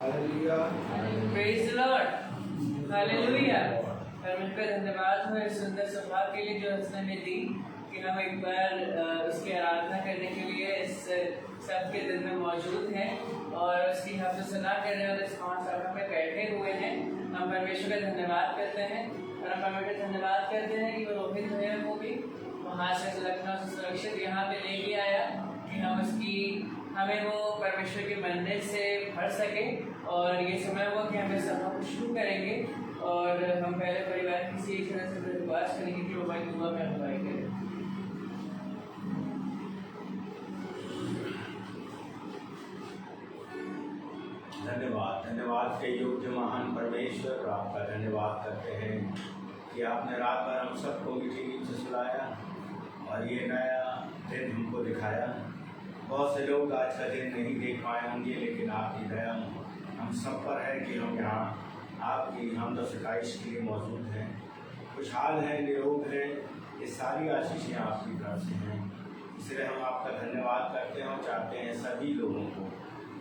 Praise the Lord, hallelujah. परमेश्वर का धन्यवाद हो इस सुंदर सभा के लिए जो उसने हमें दी कि हम एक बार उसकी आराधना करने के लिए इस सब के दिन में मौजूद हैं और उसकी हम सुना कर रहे हैं और इस महासभा में बैठे हुए हैं। हम परमेश्वर का धन्यवाद करते हैं और हम परमेश्वर का धन्यवाद करते हैं कि वो रोहित भैया को भी वहाँ से लखनऊ से सुरक्षित यहाँ पे लेके आया कि हम उसकी हमें वो परमेश्वर के मंदिर से भर सके। और ये समय हुआ कि हम इस सभा को शुरू करेंगे और हम पहले परिवार किसी एक तरह से रिक्वेस्ट करेंगे कि वो भाई दुआ में अगुवाई करें। धन्यवाद के योग्य महान परमेश्वर, आपका धन्यवाद करते हैं कि आपने रात भर हम सबको मीठी नींद से सुलाया और ये नया दिन हमको दिखाया। बहुत से लोग आज का दिन नहीं देख पाए होंगे, लेकिन आपकी दया हम सब पर है कि हम यहाँ आपकी हमद सताइश के लिए मौजूद हैं, खुशहाल हैं, निरोग हैं। ये सारी आशीषें आपकी तरफ से हैं, इसलिए हम आपका धन्यवाद करते हैं और चाहते हैं सभी लोगों को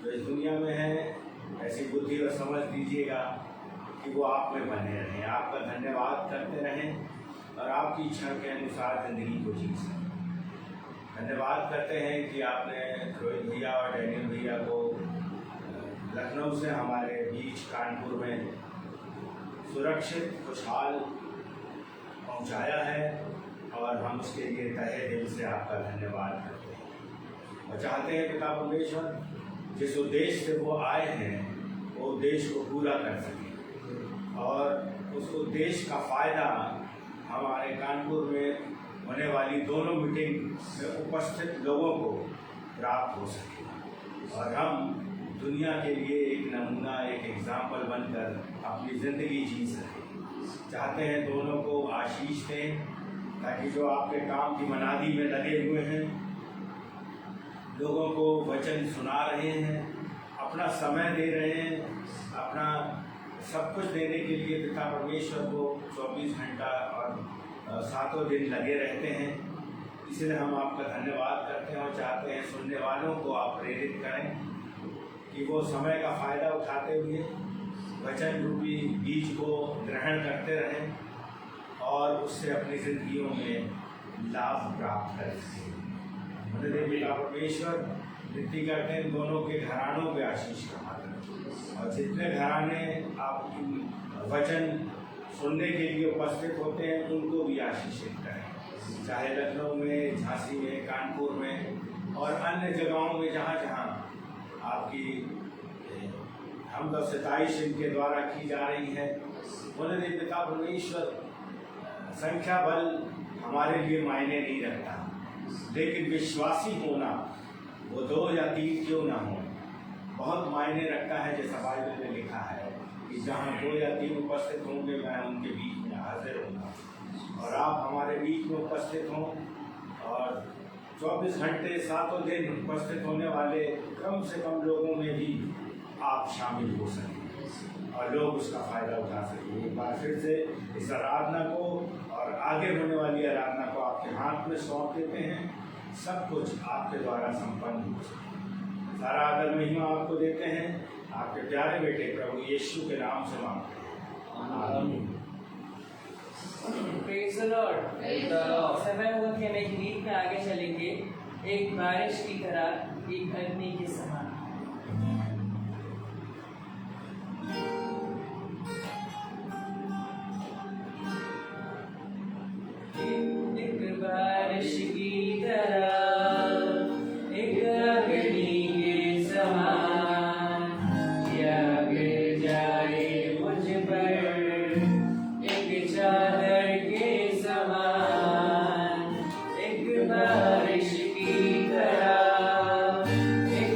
जो इस दुनिया में हैं ऐसी बुद्धि और समझ दीजिएगा कि वो आप में बने रहें, आपका धन्यवाद करते रहें और आपकी इच्छा के अनुसार ज़िंदगी को जी सकें। धन्यवाद करते हैं कि आपने रोहित भैया और डैनियल भैया को लखनऊ से हमारे बीच कानपुर में सुरक्षित खुशहाल पहुंचाया है और हम उसके लिए तहे दिल से आपका धन्यवाद करते हैं और चाहते हैं पिता परमेश्वर जिस उद्देश्य से वो आए हैं वो उद्देश्य को पूरा कर सकें और उस उद्देश्य का फ़ायदा हमारे कानपुर में होने वाली दोनों मीटिंग में उपस्थित लोगों को प्राप्त हो सके और हम दुनिया के लिए एक नमूना, एक एग्जाम्पल बनकर अपनी ज़िंदगी जी सकें। चाहते हैं दोनों को आशीष दें ताकि जो आपके काम की मनादी में लगे हुए हैं, लोगों को वचन सुना रहे हैं, अपना समय दे रहे हैं, अपना सब कुछ देने के लिए पिता परमेश्वर को 24 घंटा और 7 दिन लगे रहते हैं। इसलिए हम आपका धन्यवाद करते हैं और चाहते हैं सुनने वालों को आप प्रेरित करें कि वो समय का फ़ायदा उठाते हुए वचन रूपी बीज को ग्रहण करते रहें और उससे अपनी ज़िंदगियों में लाभ प्राप्त कर सकें। पिता परमेश्वर विनती करते हैं दोनों के घरानों पे आशीष का और जितने घराने आपकी वचन सुनने के लिए उपस्थित होते हैं उनको भी आशीषित करें, चाहे लखनऊ में, झांसी में, कानपुर में और अन्य जगहों में जहाँ जहाँ आपकी हमद सताइश इनके द्वारा की जा रही है। बोले पिता परमेश्वर संख्या बल हमारे लिए मायने नहीं रखता, लेकिन विश्वासी होना वो 2 या 3 क्यों ना हो बहुत मायने रखता है। जैसा बाइबल में लिखा है कि जहाँ 2 या 3 उपस्थित होंगे मैं उनके बीच में हाजिर होऊंगा और आप हमारे बीच में उपस्थित हों और 24 घंटे 7 दिन उपस्थित होने वाले कम से कम लोगों में भी आप शामिल हो सकें और लोग उसका फ़ायदा उठा सकें। एक बार फिर से इस आराधना को और आगे होने वाली आराधना को आपके हाथ में सौंप देते हैं, सब कुछ आपके द्वारा संपन्न हो सके। सारा आदर महिमा आपको देते हैं, आपके प्यारे बेटे प्रभु यीशु के नाम से मांगते हैं, आमीन। Praise the Lord. समय हुआ कि हम एक गीत में आगे चलेंगे, एक बारिश की तरह, एक अग्नि के समान। एक बारिश की तरह, एक अग्नि के समान, या गिर जाए मुझ पर एक चादर के समान। एक बारिश की तरह, एक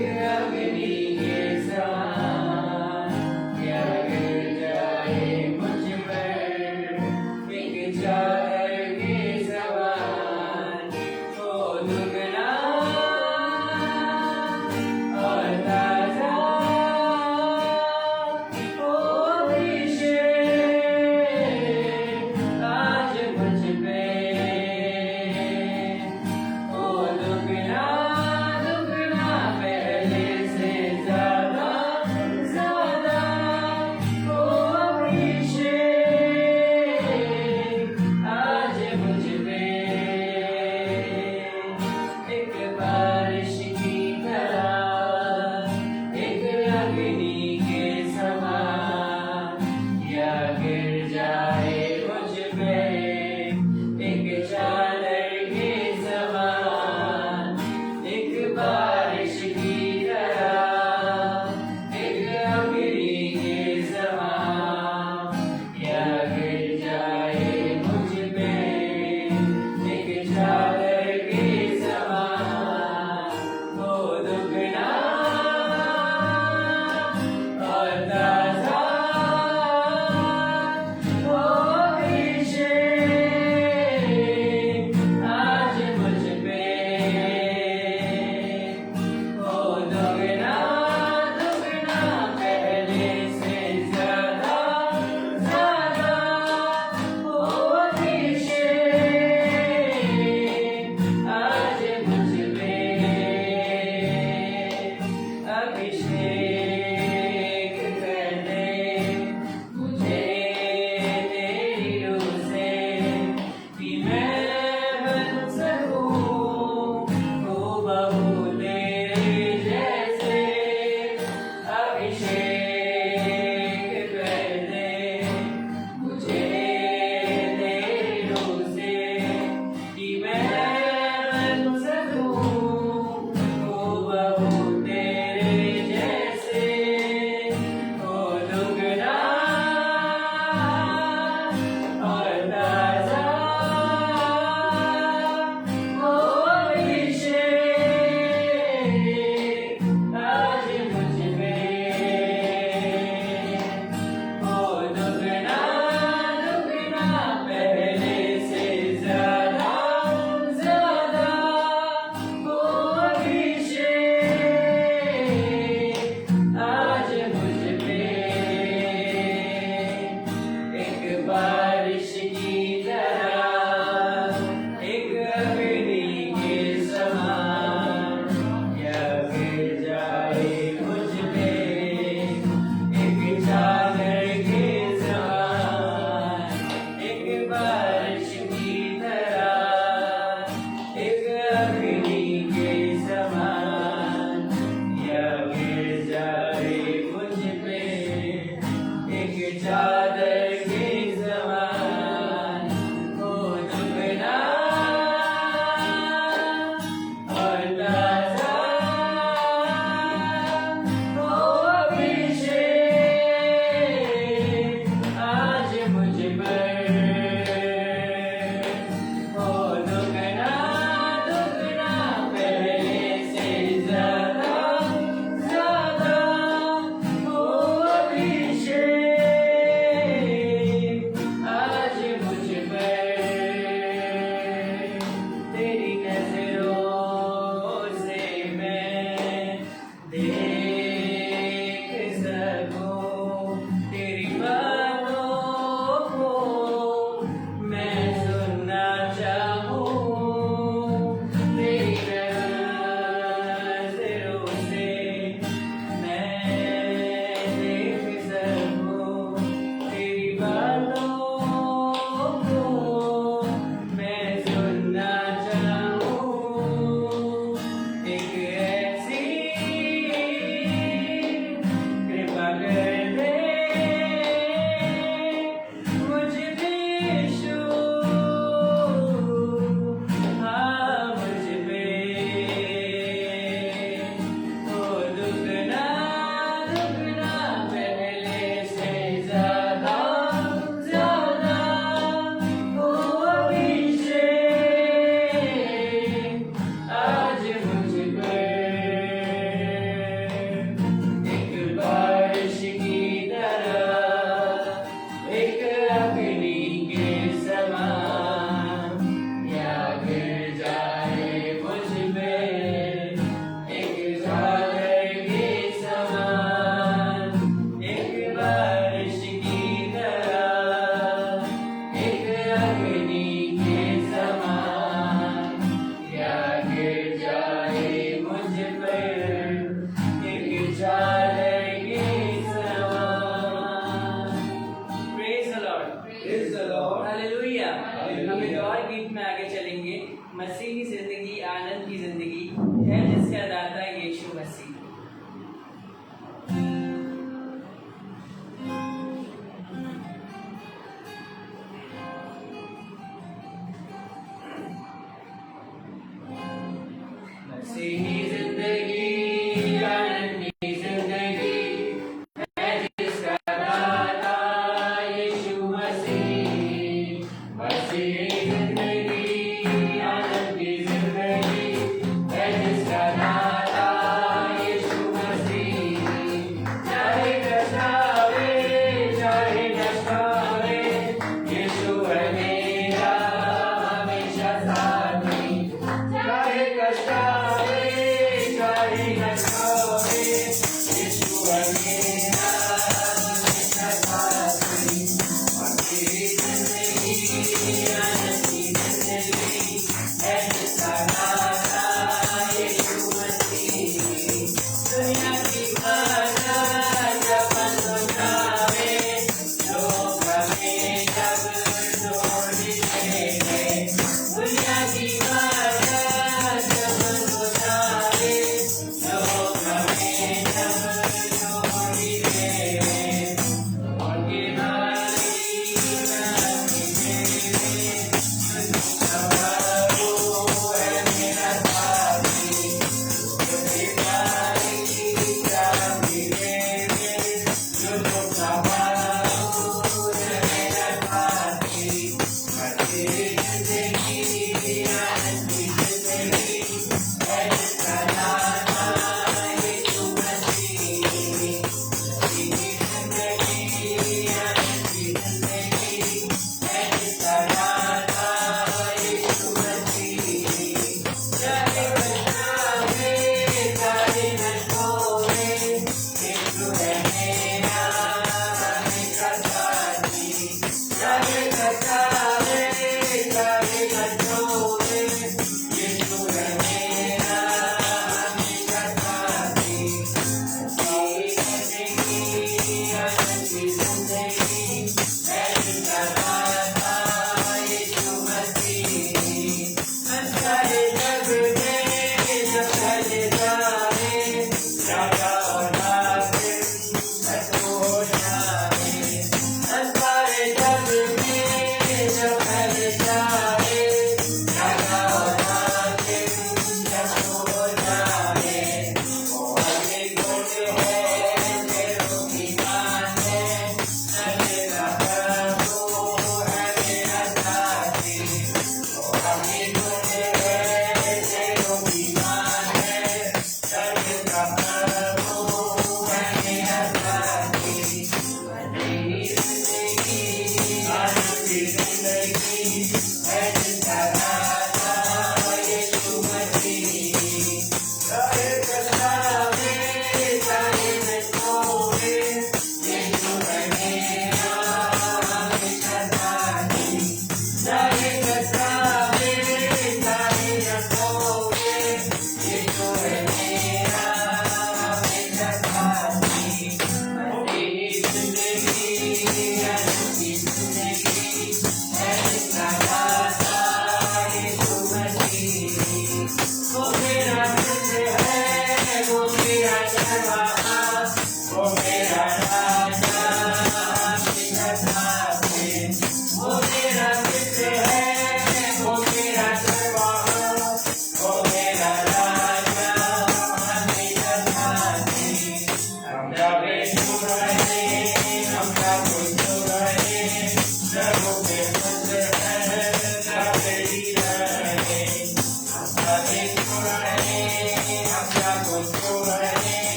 अग्नि के समान या गिर जाए मुझ पे एक चादर के समान, एक बारिश की तरह, एक अग्नि के समान या गिर जाए मुझ पे एक चादर के समान। हो दुगना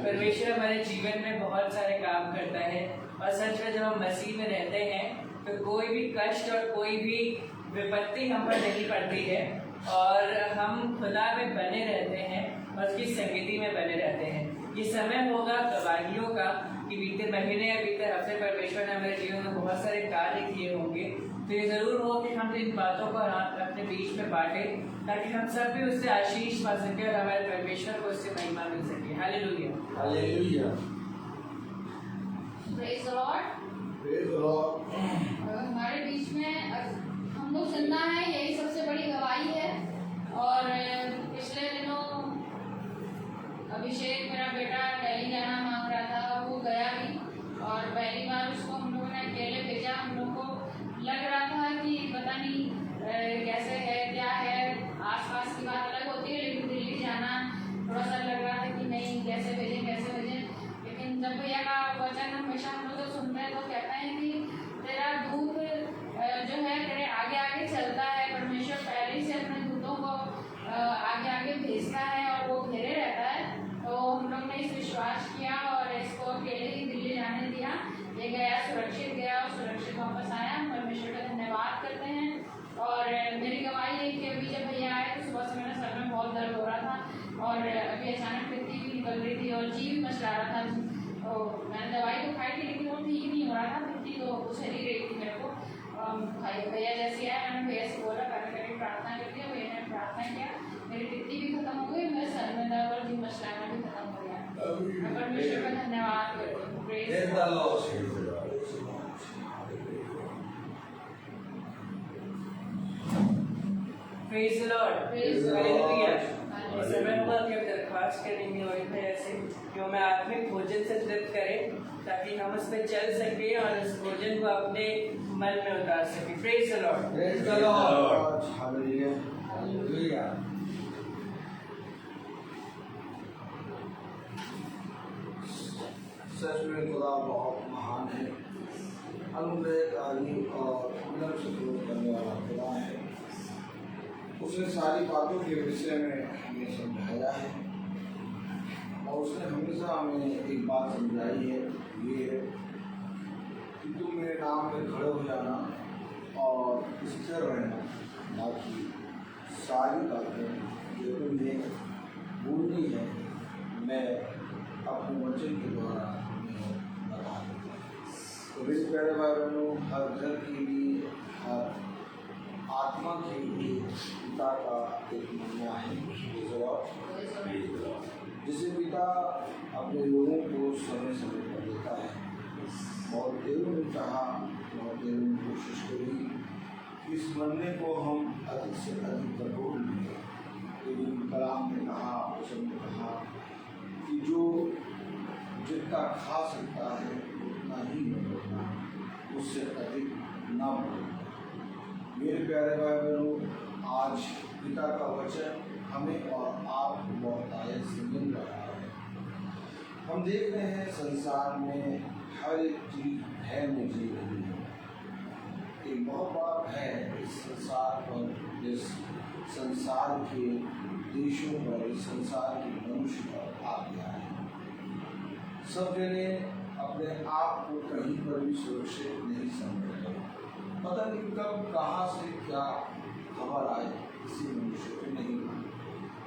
परमेश्वर हमारे जीवन में बहुत सारे काम करता है और सच में जब हम मसीह में रहते हैं तो कोई भी कष्ट और कोई भी विपत्ति हम पर नहीं पड़ती है और हम खुदा में बने रहते हैं और उसकी संगति में बने रहते हैं। ये समय होगा गवाहियों का कि बीते महीने या बीते हफ्ते परमेश्वर ने हमारे जीवन में बहुत सारे कार्य किए होंगे, तो ये जरूर हो कि हम इन बातों को अपने बीच में बांटें ताकि हम सब भी उससे आशीष पा सके और हमारे परमेश्वर को उससे महिमा मिल सके। Hallelujah hallelujah. Praise the Lord. Praise the Lord. हमारे बीच में हम लोग जिंदा हैं, यही सबसे बड़ी गवाही है। और पिछले दिनों अभिषेक मेरा बेटा दिल्ली जाना मांग रहा था, वो गया भी और पहली बार उसको हम लोगों ने अकेले भेजा। हम लोग को लग रहा था कि पता नहीं कैसे है क्या है, आसपास की बात अलग होती है, लेकिन दिल्ली जाना थोड़ा सा लग रहा था कि नहीं कैसे भेजें। लेकिन जब भैया का वचन हमेशा हम लोग सुनते हैं तो कहते हैं कि तेरा दूत जो है तेरे आगे आगे चलता है, परमेश्वर पहले से अपने दूतों को आगे आगे भेजता है और वो घेरे रहता है। तो हम लोग ने इस विश्वास किया और इसको अकेले ही दिल्ली जाने दिया। ये गया, सुरक्षित गया और सुरक्षित वापस आया। हम परमेश्वर का धन्यवाद करते हैं। और मेरी गवाही है कि अभी जब भैया आए तो सुबह से मेरे सर में बहुत दर्द हो रहा था और अभी अचानक पित्ती भी निकल रही थी और जी भी मचला रहा था। तो मैंने दवाई तो खाई थी लेकिन वो ठीक नहीं हो रहा था, पित्ती तो उछल ही रही थी मेरे को। भैया जैसे आए मैंने भैया से बोला कभी प्रार्थना कर दिया, भैया ने प्रार्थना किया, मेरी पित्ती भी खत्म हो गई, मेरे सर में दर्द और जी मचलाना भी खत्म हो गया। मैं परमेश्वर का धन्यवाद करती हूँ। Praise the Lord. Praise the Lord. Hallelujah. इस समय हुआ कि हम दरख्वास्त करेंगे और इतने ऐसे कि हमें आत्मिक भोजन से तृप्त करें ताकि हम उस पर चल सके और उस भोजन को अपने मन में उतार सके। Praise the Lord. Praise the Lord. Hallelujah. Hallelujah. सच में खुदा बहुत महान है, अनुग्रहकारी और उन्नत सतून करने वाला खुदा है। उसने सारी बातों के विषय में हमें समझाया है और उसने पिता हमें एक बात समझाई है, ये है कि तुम मेरे नाम में खड़े हो जाना और स्थिर रहना, बाकी सारी बातें जो तुम्हें बोलनी है मैं अपने वचन के द्वारा तुम्हें बता दूँगा। तो मेरे प्यारे भाई बहनों, हर घर के लिए, हर आत्मा के लिए पिता का एक महिमा है, जिसे पिता अपने लोगों को समय समय पर देता है। बहुत देर में कहा, बहुत देर में कोशिश करी इस बनने को हम अधिक से अधिक कठोर लें, लेकिन कलाम ने कहा, वचन ने कहा कि जो जितना खा सकता है उतना ही बढ़ना, उससे अधिक ना बढ़ना। मेरे प्यारे भाई बहनों, आज पिता का वचन हमें और आपको बहुत आयत से मिल रहा है। हम देख रहे हैं संसार में हर एक चीज भय में जी रही है। एक बहुत बड़ा भय इस संसार पर, इस संसार के देशों पर, इस संसार के मनुष्य पर आ गया है। सब जने अपने आप को कहीं पर भी सुरक्षित नहीं समझ रहे। पता नहीं कब कहाँ से क्या खबर आए, किसी मनुष्य को नहीं।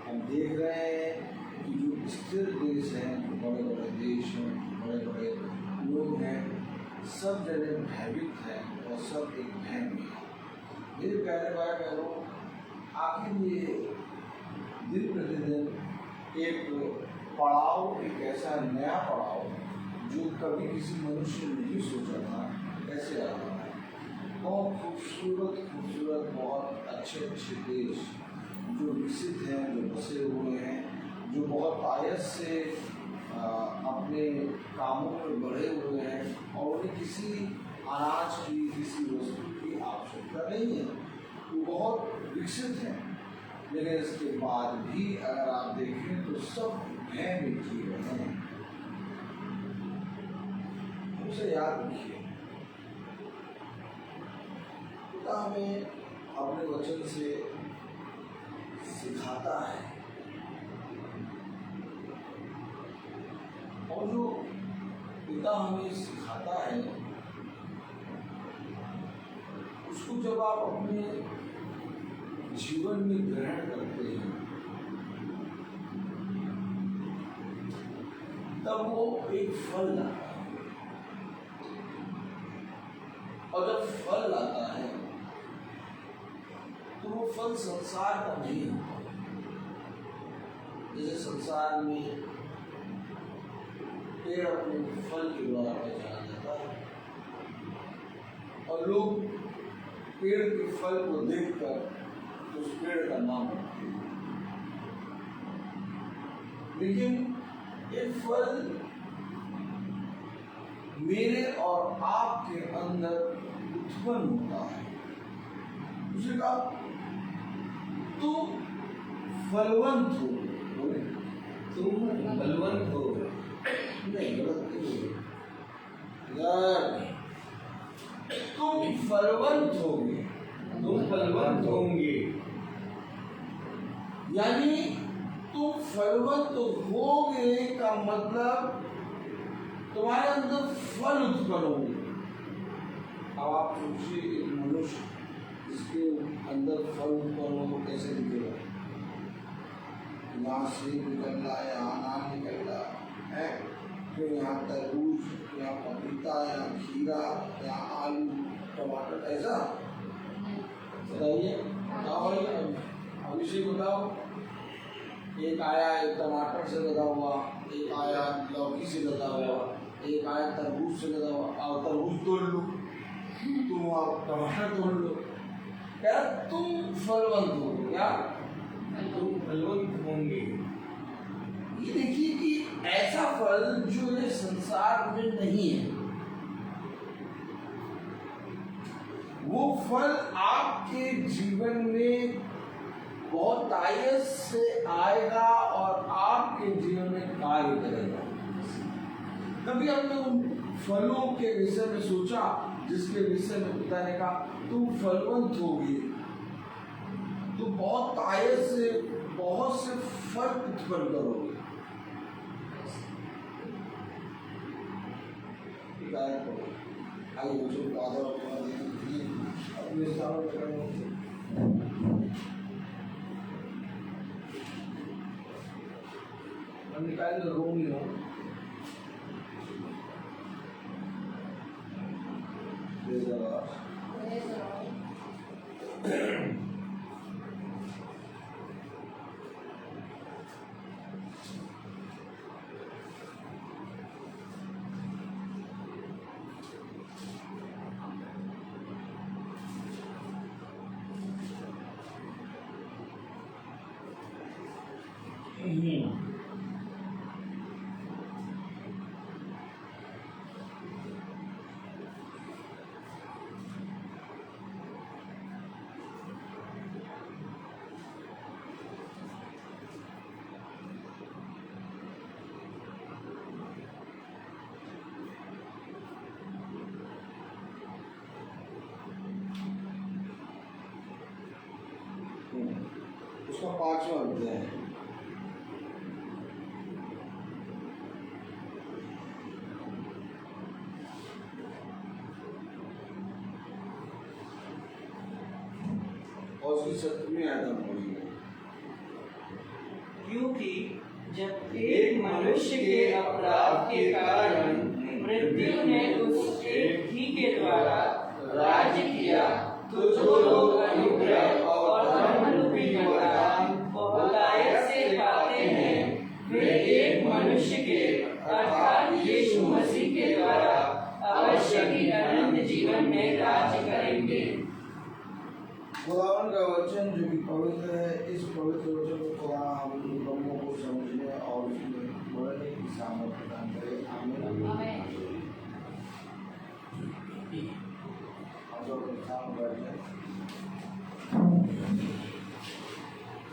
हम देख रहे हैं कि जो स्थिर देश हैं, जो बड़े बड़े देश हैं, बड़े बड़े लोग हैं, सब जगह भयभीत हैं और सब एक भय में हैं। मेरे प्यारे भाई बहनों, आखिर ये दिन प्रतिदिन एक पड़ाव, एक ऐसा नया पड़ाव जो कभी किसी मनुष्य ने नहीं सोचा था, कैसे आ रहा है। बहुत खूबसूरत खूबसूरत, बहुत अच्छे अच्छे देश जो विकसित हैं, जो बसे हुए हैं, जो बहुत आयत से अपने कामों में बढ़े हुए हैं और उन्हें किसी अनाज की, किसी वस्तु की आवश्यकता नहीं है, वो बहुत विकसित हैं। लेकिन इसके बाद भी अगर आप देखें तो सब भय में जी रहे हैं। उसे याद रखिए, पिता हमें अपने वचन से सिखाता है, और जो पिता हमें सिखाता है उसको जब आप अपने जीवन में ग्रहण करते हैं तब वो एक फल लाता है। और जब फल लाता है तो वो फल संसार का नहीं होता। जैसे संसार में पेड़ अपने फल के द्वारा पहचाना जाता है और लोग पेड़ के फल को देखकर उस पेड़ का नाम रखते हैं। लेकिन ये फल मेरे और आपके अंदर उत्पन्न होता है। उसे कहा तुम फलवंत हो, बोले तुम फलवंत हो, नहीं गलत तुम फलवंत होंगे, तुम फलवंत होंगे, यानी तुम फलवंत होगे का मतलब तुम्हारे अंदर फल उत्पन्न होंगे। अब आप सोचिए एक मनुष्य इसके अंदर फल उत्पन्न हो कैसे दिखेगा? यहाँ से निकल रहा है, यहाँ अनार निकल रहा है, तो यहाँ तरबूज, यहाँ पपीता, यहाँ खीरा, यहाँ आलू, टमाटर, ऐसा बताइए। अब इसे बताओ, एक आया एक टमाटर से लगा हुआ, एक आया लौकी से लगा हुआ, एक आया तरबूज से लगा हुआ। और तरबूज तोड़ लो, तुम आप टमाटर तोड़ लो, क्या तुम फलवंत हो, क्या तुम फलवंत होंगे। ये देखिए कि ऐसा फल जो ये संसार में नहीं है, वो फल आपके जीवन में बहुत आयत से आएगा और आपके जीवन में कार्य करेगा। कभी हमने उन फलों के विषय में सोचा जिसके विषय में पिता ने कहा तुम फलवंत होगी, तो बहुत आयत से बहुत से फल उत्पन्न करोगे। हिदायत करो। आइए बच्चों को आदर और प्यार देने के लिए अपने स्थानों पर खड़े होते हैं। निकाल दो रोमियो उसका 5वां अध्याय है। और उसकी 7वीं आयत पढ़ेंगे। क्योंकि जब एक मनुष्य के अपराध के कारण मृत्यु ने उस एक ही के द्वारा राज्य किया, तो जो लोग अनुग्रह और धर्मरूपी वरदान बहुतायत से पाते हैं, वे एक मनुष्य के अर्थात यीशु मसीह के द्वारा अवश्य ही अनंत जीवन में राज्य करेंगे। खुदावन का वचन जो कि पवित्र है, इस पवित्र वचन को खुदा हम लोगों को समझने और उसमें बढ़ने की सामर्थ्य प्रदान करे। आमीन।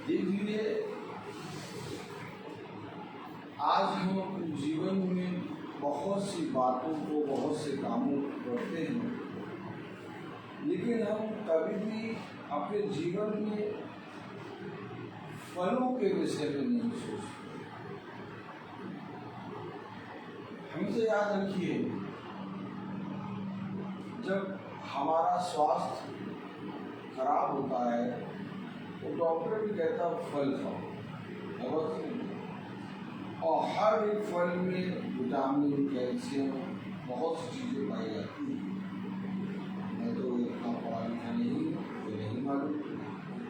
देखिए, आज हम अपने जीवन में बहुत सी बातों को, बहुत से कामों को करते हैं, लेकिन हम कभी भी अपने जीवन में फलों के विषय में नहीं सोचते। हमेशा याद रखिए, जब हमारा स्वास्थ्य खराब होता है तो डॉक्टर भी कहता है फल खाओ, और हर एक फल में विटामिन, कैल्शियम, बहुत सी चीज़ें पाई जाती हैं। मैं तो इतना पढ़ा लिखा नहीं मालूम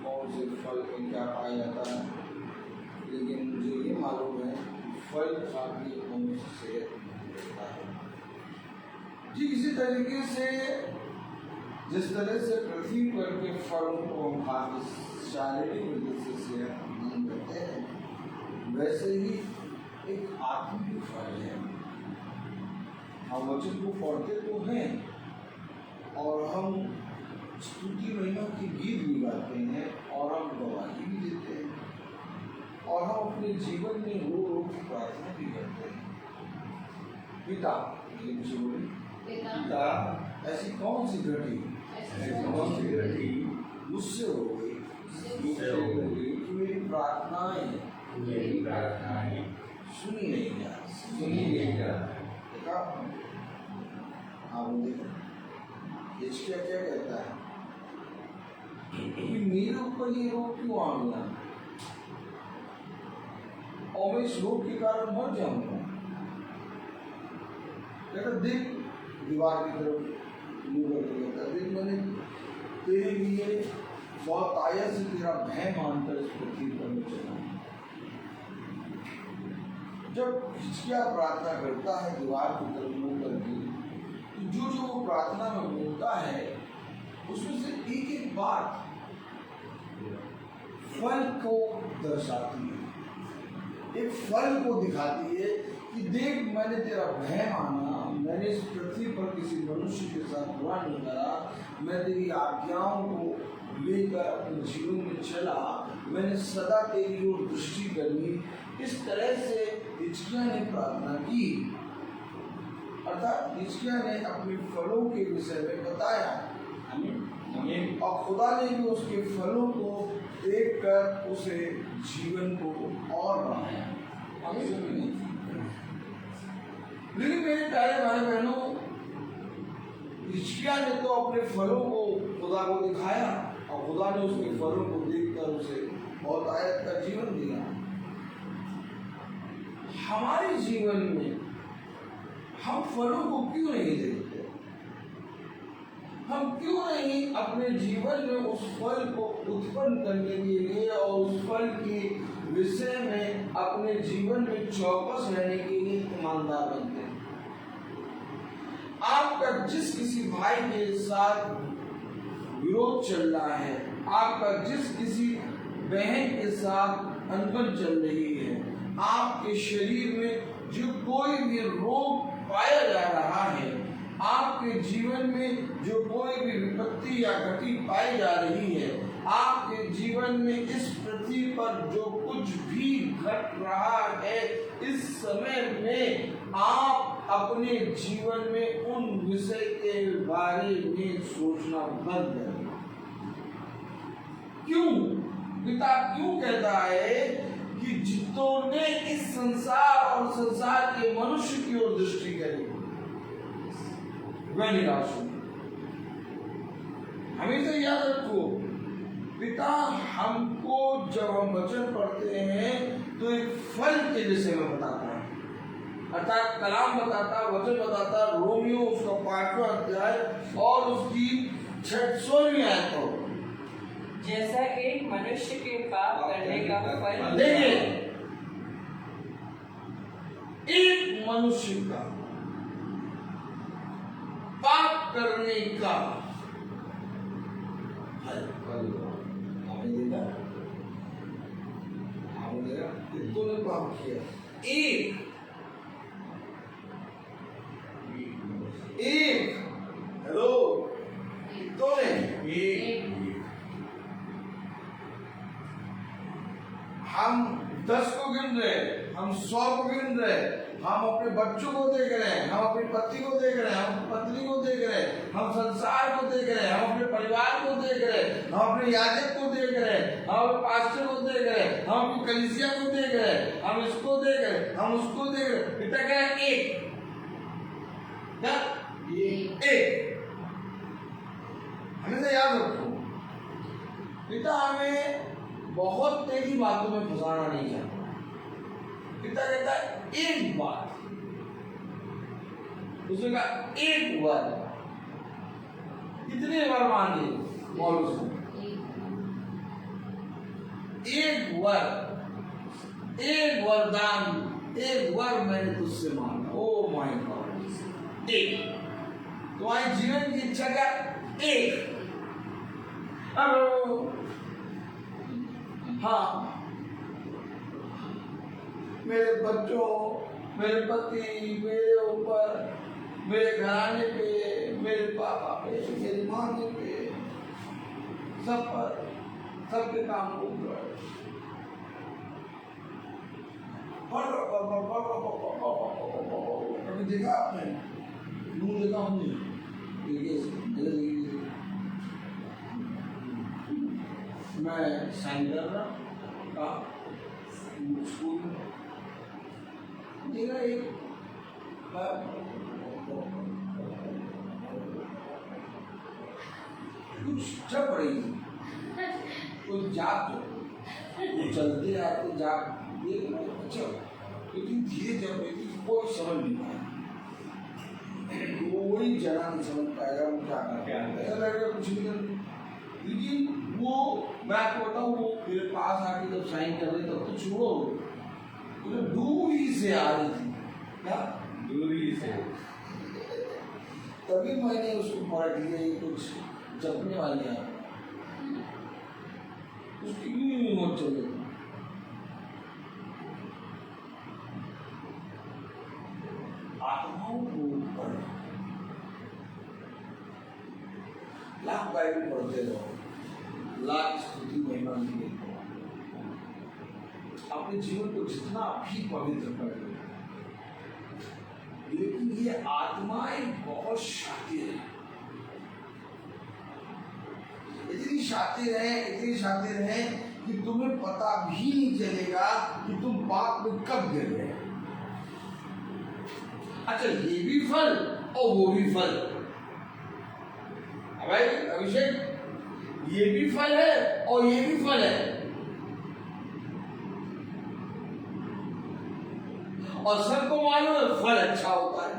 कौन से फल में क्या पाया जाता है, लेकिन मुझे ये मालूम है फल खा के मनुष्य सेहत होता है। जी, इसी तरीके से जिस तरह से पृथ्वी पर के फलों को हम खा के शारीरिक रूप से सेहतमंद रहते हैं, वैसे ही एक आत्मिक फल है। हम वचन को पढ़ते तो हैं और हम स्तुति महिमा के गीत भी गाते हैं और हम गवाही भी देते हैं और हम अपने जीवन में रो रो की प्रार्थना भी करते हैं। पिता, पिता, ऐसी कौन सी घटी मुझसे हो गई कि मेरी प्रार्थनाएं सुनी नहीं जा। हिजकिय्याह क्या कहता है कि मेरे ऊपर ये रोग क्यों आ गया और मैं इस रोग के कारण मर जाऊंगा। कहता देख, दीवार की तरफ मुंह करके कहता, देख मैंने तेरे लिए बहुत आया से तेरा भय मानकर इस पृथ्वी पर मैं चला। जब हिजकिय्याह प्रार्थना करता है दीवार की तरफ मुंह करके, तो जो वो प्रार्थना में बोलता है उसमें से एक एक बात फल को दर्शाती है, एक फल को दिखाती है कि देख, मैंने तेरा भय माना, मैंने इस पृथ्वी पर किसी मनुष्य के साथ बुरा नहीं करा, मैं तेरी आज्ञाओं को लेकर अपने जीवन में चला, मैंने सदा तेरी ओर दृष्टि करी। इस तरह से हिजकिय्याह ने प्रार्थना की, अर्थात हिजकिय्याह ने अपने फलों के विषय में बताया। आमीन। और खुदा ने भी उसके फलों को देखकर उसे जीवन को और बढ़ाया। लेकिन मेरे प्यारे भाई बहनों, यशायाह ने तो अपने फलों को खुदा को दिखाया और खुदा ने उसके फलों को देखकर उसे बहुत आयत का जीवन दिया। हमारे जीवन में हम फलों को क्यों नहीं देखते? हम क्यों नहीं अपने जीवन में उस फल को उत्पन्न करने के लिए और उस फल के विषय में अपने जीवन में चौकस रहने के लिए ईमानदार बनते हैं? आपका जिस किसी भाई के साथ विरोध चल रहा है, आपका जिस किसी बहन के साथ अनबन चल रही है, आपके शरीर में जो कोई भी रोग पाया जा रहा है, आपके जीवन में जो कोई भी विपत्ति या घटी पाई जा रही है, आपके जीवन में इस पृथ्वी पर जो कुछ भी घट रहा है, इस समय में आप अपने जीवन में उन विषय के बारे में सोचना बंद करें। क्यों? पिता क्यों कहता है कि जितने इस संसार और संसार के मनुष्य की ओर दृष्टि करें वह निराश हो। हमेशा याद रखो, पिता हमको जब हम वचन पढ़ते हैं तो एक फल के विषय में बताता है, अर्थात कलाम बताता, वचन बताता। रोमियो उसका 5वां अध्याय और उसकी 16वीं आयत को, जैसा एक मनुष्य के पाप करने का फल, एक मनुष्य का पाप करने का आपने देखा, कितनों ने पाप किया? एक हेलो, कितनों ने? एक। हम 10 को गिन रहे, हम 100 को गिन रहे, हम अपने बच्चों को देख रहे हैं, हम अपनी पति को देख रहे हैं, हम पत्नी को देख रहे हैं, हम संसार को देख रहे हैं, हम अपने परिवार को देख रहे हैं, हम अपने याजक को देख रहे हैं, हम अपने पास्टर को देख रहे हैं, हम अपनी कलीसिया को देख रहे हैं, हम इसको देख रहे हैं, हम उसको देख रहे हैं। पिता क्या है? एक। क्या? एक। हमें याद रखो, पिता हमें बहुत तेजी बातों में फंसाना नहीं चाहता। पिता कहता है एक बात, उसने कहा एक बार, कितने बार मांगे और उसको एक वरदान, एक वर मैंने तुझसे मांगा। ओ माय गॉड, एक। तुम्हारे जीवन की इच्छा क्या? एक। हाँ, मेरे बच्चों, मेरे पति, मेरे ऊपर, मेरे घराने पे, मेरे पापा पे, मेरी माँ पे, सब पर, सबके काम को कभी देखा आपने? मुंह देखा हमने? मैं साइन कर रहा था स्कूल में, देखा एक कुछ चल रही कोई जाग, तो चलते आते जाग देख रहे, अच्छा, लेकिन धीरे चल रही थी, कोई समझ नहीं पाया, कोई जना नहीं समझ पाएगा वो क्या करके ऐसा लगेगा कुछ भी कर। लेकिन वो, मैं आपको बताऊँ, वो मेरे पास आके जब साइन कर रहे तब तो छोड़ो, तो दूरी से आ रही थी। क्या? दूरी से। तभी मैंने उसको पढ़ लिया, कुछ जपने वाली है, उसकी भी मत चले। आत्माओं को पढ़, लाख बाइबल पढ़ते रहो, लाख स्तुति महिमा मिले, अपने जीवन को जितना भी पवित्र कर लो। लेकिन ये आत्माएं बहुत शातिर है, इतनी शातिर है कि तुम्हें पता भी नहीं चलेगा कि तुम पाप में कब गिर गए। अच्छा, ये भी फल और वो भी फल, भाई अभिषेक, ये भी फल है और ये भी फल है, और सबको मालूम है फल अच्छा होता है,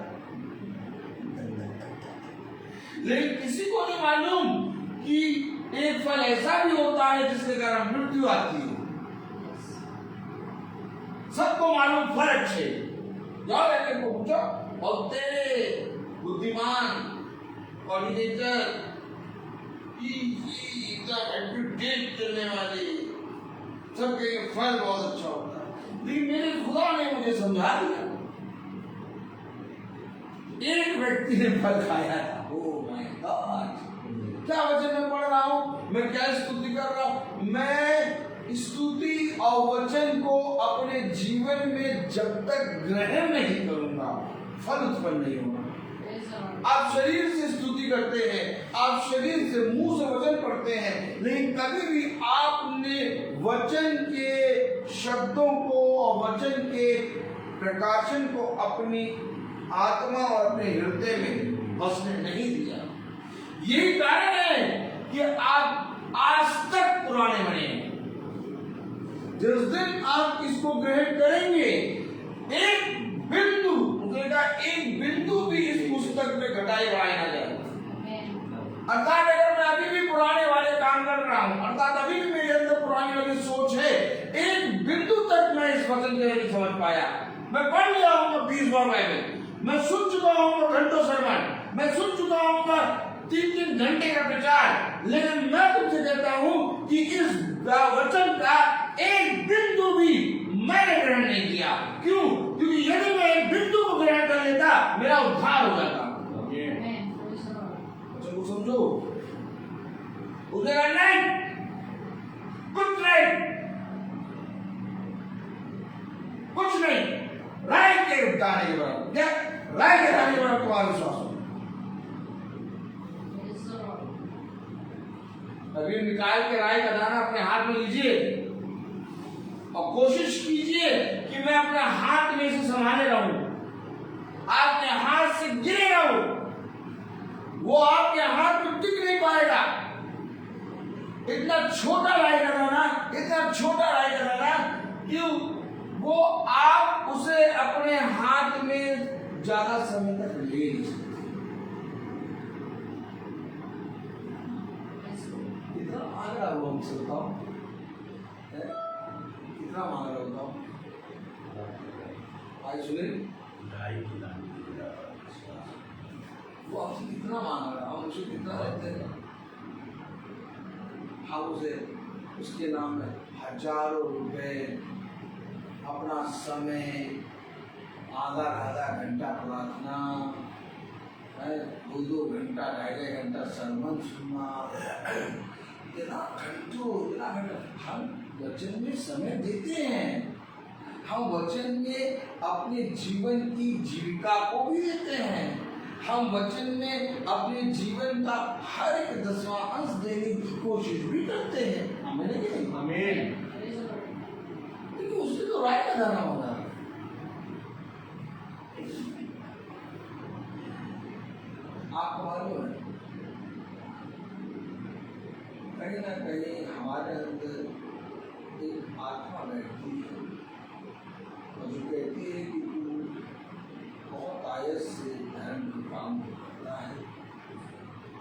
लेकिन किसी को नहीं मालूम कि एक फल ऐसा भी होता है जिसके कारण मृत्यु आती है। सबको मालूम फल अच्छे, जाओ लड़के को पूछो, बहुत बुद्धिमान, कोऑर्डिनेटर, चलने वाले, सबके फल बहुत अच्छा होता है। लेकिन मेरे खुदा ने मुझे समझा दिया, एक व्यक्ति ने फल खाया था। ओह माय गॉड, क्या वचन में पढ़ रहा हूं मैं, क्या स्तुति कर रहा हूं मैं, स्तुति और वचन को अपने जीवन में जब तक ग्रहण नहीं करूंगा फल उत्पन्न नहीं होगा। आप शरीर से स्तुति करते हैं, आप शरीर से मुंह से वचन पढ़ते हैं, लेकिन कभी भी आपने वचन के शब्दों को और वचन के प्रकाशन को अपनी आत्मा और अपने हृदय में बसने नहीं दिया। यही कारण है कि आप आज तक पुराने बने हैं। जिस दिन आप इसको ग्रहण करेंगे, एक बिंदु, एक बिंदु भी इस पुस्तक में घटाई बढ़ाई ना जाए। अर्थात अगर मैं अभी भी पुराने वाले काम कर रहा हूं, अर्थात अभी भी मेरे अंदर पुरानी वाली सोच है, एक बिंदु तक मैं इस वचन को नहीं समझ पाया। मैं पढ़ लिया हूँ 20 बार बाइबल, मैं सुन चुका हूँ घंटों सरमन, मैं सुन चुका हूँ 3-3 घंटे का प्रचार, लेकिन मैं तुमसे कहता हूँ कि इस वचन का एक बिंदु भी मैंने ग्रहण नहीं किया। क्यों? क्योंकि यदि मैं एक बिंदु को ग्रहण कर लेता, मेरा उद्धार हो जाता। चलो समझो, उसे नहीं, कुछ नहीं, कुछ नहीं, राय के दाने के बराबर, क्या राय के दाने के बराबर तुम्हारा विश्वास हो। अभी निकाल के राय का दाना अपने हाथ में लीजिए और कोशिश कीजिए कि मैं अपने हाथ में इसे संभाले रहूं, आपके हाथ से गिरेगा वो आपके हाथ में टिक नहीं पाएगा। इतना छोटा राय का दाना, इतना छोटा राय का दाना, क्यों? वो आप उसे अपने हाथ में ज्यादा समय तक ले नहीं सकते। कितना मांग रहा हूं हमसे बताओ, कितना मांग रहा होता हूं? आज सुने वो आपसे कितना मांग रहा, हम उसे कितना रहते हैं, हम उसे उसके नाम में हजारों रुपए, अपना समय, आधा घंटा प्रार्थना, 2 घंटा 2.5 घंटा सरमन सुनना, इतना घंटा हम वचन में समय देते हैं, हम वचन में अपने जीवन की जीविका को भी देते हैं, हम वचन में अपने जीवन का हर एक 10वां अंश देने की कोशिश भी करते हैं। आमीन कि नहीं? आमीन। लेकिन उससे तो राय का दाना होगा। आपको मालूम है, कहीं ना कहीं हमारे अंदर एक आत्मा बैठती है और जो कहती है कि तू बहुत आयत से धर्म के काम करता है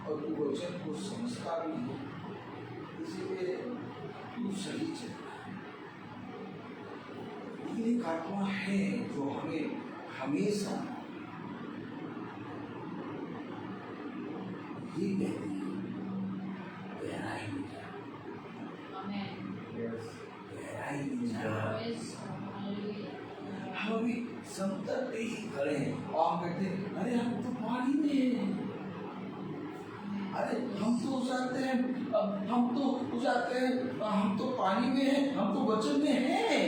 और तू वचन को समझता भी है, इसीलिए तू सही चल रहा है। लेकिन एक आत्मा है जो हमें हमेशा ये कहती है, गहराई में जा, गहराई में जा। हम अभी समतल पे ही खड़े हैं और हम कहते हैं, अरे हम तो पानी में हैं, अरे हम तो जाते हैं, हम तो जाते हैं, हम तो पानी में हैं, हम तो वचन में हैं,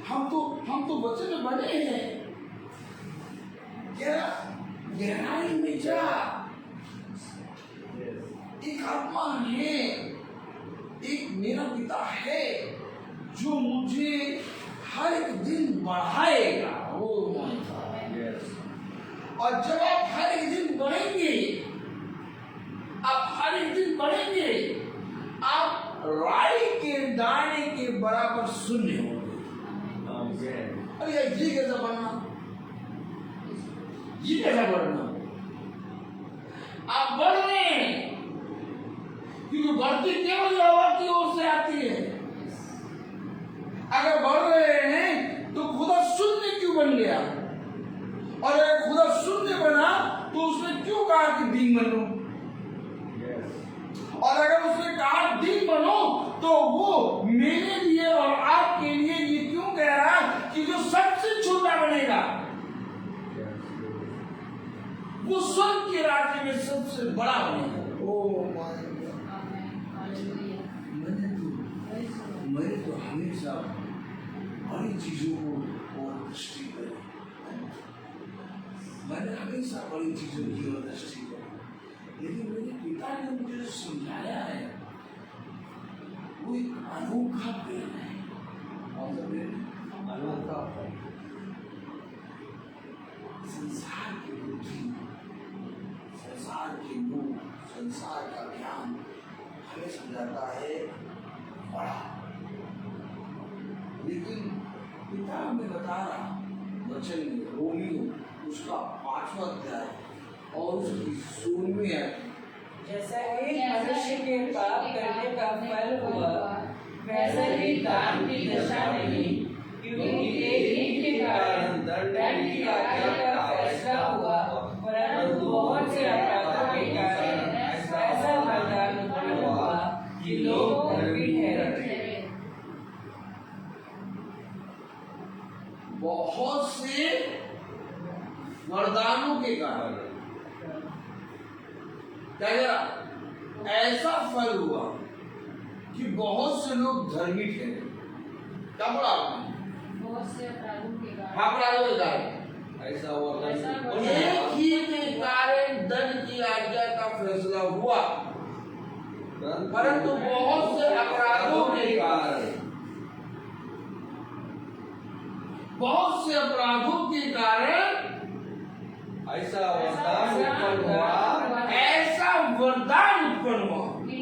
हम तो वचन में बने हैं। क्या गहराई में जा। एक आत्मा है, एक मेरा पिता है जो मुझे हर एक दिन बढ़ाएगा। और जब आप हर एक दिन बढ़ेंगे आप हर एक दिन बढ़ेंगे, आप राई के दाने के बराबर शून्य होंगे। अरे यार ये कैसा बनना, ये कैसा बढ़ना? आप बढ़ रहे हैं क्योंकि बढ़ती केवल हवा की ओर से आती है। अगर बढ़ रहे हैं तो खुदा शून्य क्यों बन गया? और अगर खुदा शून्य बना तो उसने क्यों कहा कि दिन बनो? और अगर उसने कहा दिन बनो तो वो मेरे लिए और आपके लिए ये क्यों कह रहा है कि जो सबसे छोटा बनेगा वो स्वर्ग के राज्य में सबसे बड़ा बनेगा। ओ मैंने तो हमेशा बड़ी चीजों को और दृष्टि करी, मैंने हमेशा बड़ी चीजों की और दृष्टि करी, लेकिन मेरे पिता ने मुझे समझाया है वो एक अनोखा प्रेम है। अनोखा प्रेम संसार की बुद्धि, संसार के लोग, संसार का ज्ञान हमें समझाता है बड़ा, लेकिन पिता हमें बता रहा वचन में रोमियो उसका 5वां अध्याय और उसकी 16वीं आयत, जैसा एक मनुष्य के पाप करने का फल हुआ वैसा ही दान की दशा नहीं, क्योंकि एक ही के कारण दंड की आज्ञा का फैसला हुआ, परंतु बहुत से अपराधों के कारण ऐसा वरदान उत्पन्न हुआ कि लोग धर्मी ठहरे। बहुत से वरदानों के कारण ऐसा फल हुआ कि बहुत से लोग धर्मी ठहरे। क्या बोला आपने? बहुत से अपराधों के कारण। अपराधों के कारण ऐसा हुआ, एक ही के कारण दंड की आज्ञा का फैसला हुआ, परंतु बहुत से अपराधों के कारण, बहुत से अपराधों के कारण ऐसा वरदान उत्पन्न हुआ, ऐसा वरदान उत्पन्न हुआ कि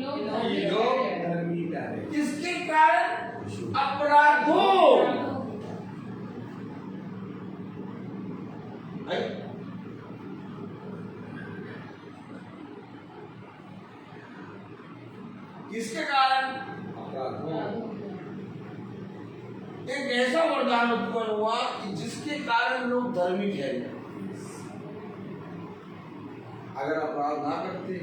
लोग धर्मी ठहरे। किसके कारण? अपराधों। किसके कारण? अपराधों। एक ऐसा वरदान उत्पन्न हुआ कि जिसके कारण लोग धर्मी ठहरे। अगर अपराध ना करते,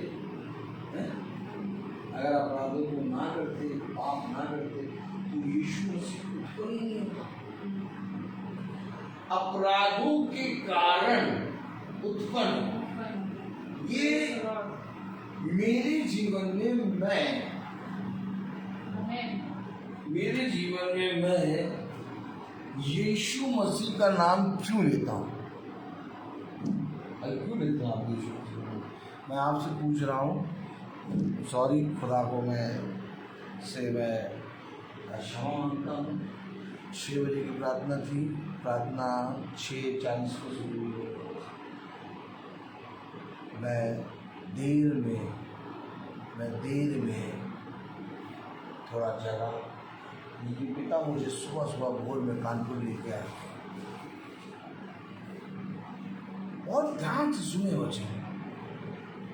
अगर अपराधों को ना करते, पाप ना करते, तो यीशु मसीह उत्पन्न नहीं होता। अपराधों के कारण उत्पन्न, ये मेरे जीवन में मेरे जीवन में मैं यीशु मसीह का नाम क्यों लेता हूँ? क्यों लेता हूँ यीशु मसीह? मैं आपसे पूछ रहा हूँ, सॉरी, खुदा को मैं क्षमा मांगता हूँ। 6 बजे की प्रार्थना थी, प्रार्थना 6:40 को शुरू हुई। मैं देर में थोड़ा जगा, लेकिन पिता मुझे सुबह भोर में कानपुर लेके आया। और ध्यान से सुने वचन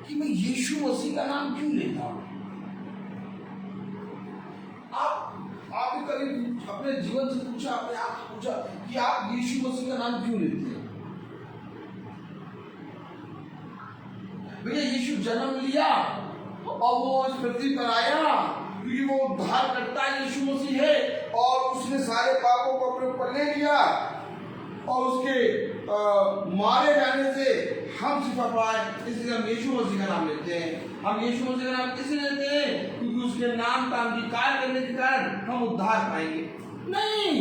कि मैं यीशु मसीह का नाम क्यों लेता हूं। आप कभी अपने जीवन से पूछा, अपने आप से पूछा कि आप यीशु मसीह का नाम क्यों लेते हैं? भैया यीशु जन्म लिया और वो इस पृथ्वी पर आया क्योंकि वो उद्धार करता यीशु मसीह है, और उसने सारे पापों को अपने ऊपर ले लिया और उसके मारे जाने से हम शिफा पाए, इसलिए हम यीशु मसीह का नाम लेते हैं। हम यीशु मसीह का नाम इसलिए लेते हैं क्योंकि उसके नाम का अंगीकार करने के कारण हम उद्धार पाएंगे। नहीं,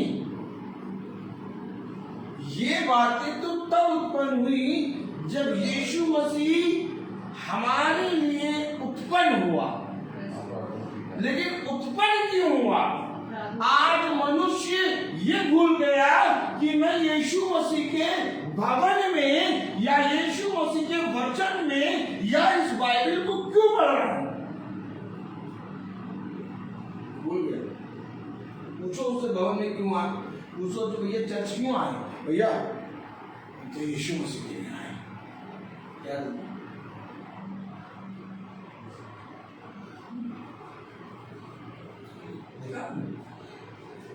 ये बातें तो तब उत्पन्न हुई जब यीशु मसीह हमारे लिए उत्पन्न हुआ। लेकिन उत्पन्न क्यों हुआ? आज मनुष्य ये भूल गया कि मैं यीशु मसीह के भवन में या यीशु मसीह के वचन में या इस बाइबल को क्यों पढ़ रहा हूं, भूल गया। पूछो उससे भवन में क्यों आए, पूछो तो भैया चर्च क्यों आए, भैया तो यीशु मसीह के लिए आए। क्या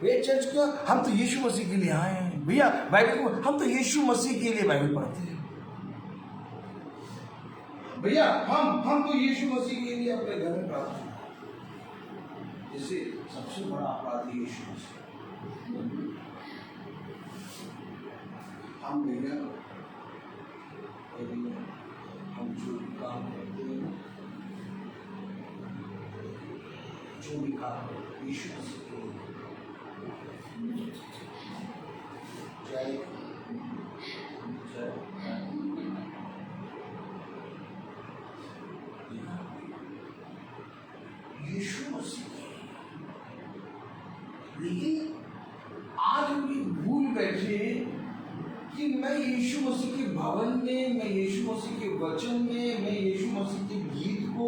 वे चर्च क्यों, हम तो यीशु मसीह के लिए आए हैं भैया। बाइबल को हम तो यीशु मसीह के लिए बाइबल पढ़ते हैं भैया। हम तो यीशु मसीह के लिए अपने घर में प्रार्थना करते हैं। जैसे सबसे बड़ा अपराधी यीशु मसीह। हम भैया हम जो भी काम करते हैं, जो भी काम यीशु मसीह के लिए, जय यीशु मसीह। लेकिन आज हम ये भूल बैठे कि मैं यीशु मसीह के भवन में, मैं यीशु मसीह के वचन में, मैं यीशु मसीह के गीत को